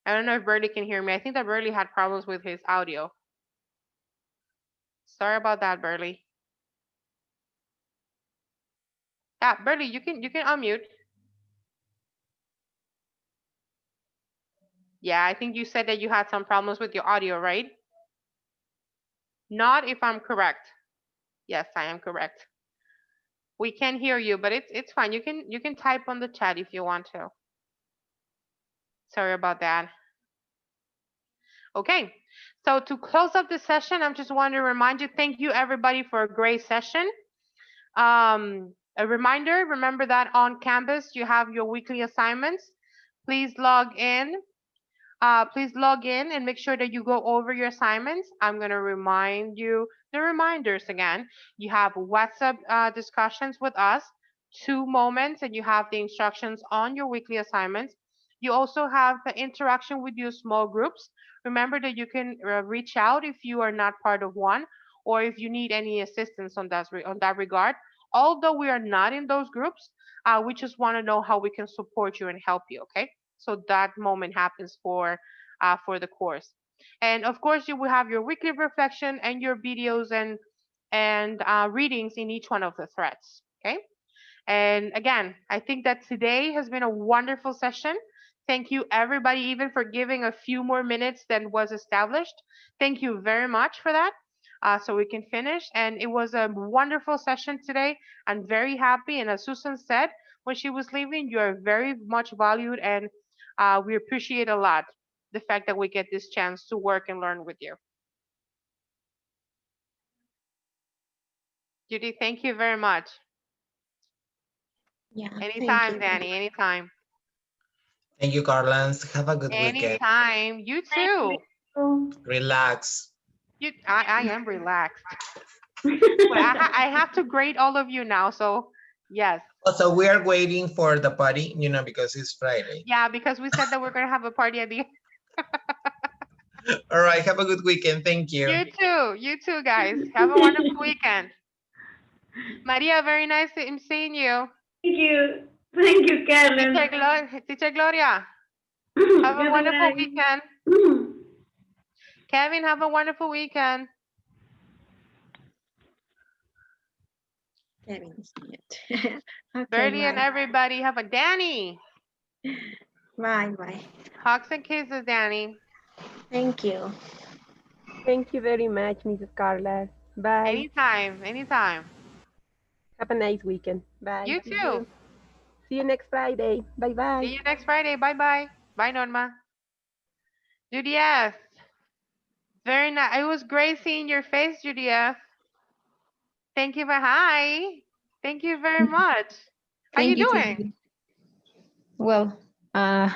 I don't know if Burley can hear me. I think that Burley had problems with his audio. Sorry about that, Burley. Yeah, Burley, you can unmute. Yeah, I think you said that you had some problems with your audio, right? Not if I'm correct. Yes, I am correct. We can hear you, but it's fine. You can type on the chat if you want to. Sorry about that. Okay, so to close up the session, I just want to remind you, thank you everybody for a great session. A reminder, remember that on Canvas you have your weekly assignments. Please log in. Please log in and make sure that you go over your assignments. I'm going to remind you the reminders again. You have WhatsApp discussions with us, 2 moments, and you have the instructions on your weekly assignments. You also have the interaction with your small groups. Remember that you can reach out if you are not part of one, or if you need any assistance on that regard. Although we are not in those groups, we just want to know how we can support you and help you, okay? So that moment happens for the course. And of course, you will have your weekly reflection and your videos and readings in each one of the threads, okay? And again, I think that today has been a wonderful session. Thank you everybody, even for giving a few more minutes than was established. Thank you very much for that. So we can finish. And it was a wonderful session today. I'm very happy. And as Susan said, when she was leaving, you are very much valued, and we appreciate a lot the fact that we get this chance to work and learn with you. Judy, thank you very much. Yeah. Anytime, Danny, anytime. Thank you, Carlans. Have a good weekend. Anytime. You too. Relax. I am relaxed. But I have to grade all of you now, so yes. So we are waiting for the party, because it's Friday. Yeah, because we said that we're going to have a party at the end. All right. Have a good weekend. Thank you. You too. You too, guys. Have a wonderful weekend. Maria, very nice seeing you. Thank you. Thank you, Carmen. Teacher Gloria, have a wonderful weekend. Kevin, have a wonderful weekend. Kevin is mute. Okay, Bertie and bye. everybody have a Danny. Bye. Hugs and kisses, Danny. Thank you. Thank you very much, Mrs. Carla. Bye. Anytime. Have a nice weekend. Bye. You too. See you next Friday. Bye-bye. See you next Friday. Bye-bye. Bye, Norma. Judy F. Very nice. It was great seeing your face, Judy F. Thank you hi. Thank you very much. How you doing? Well,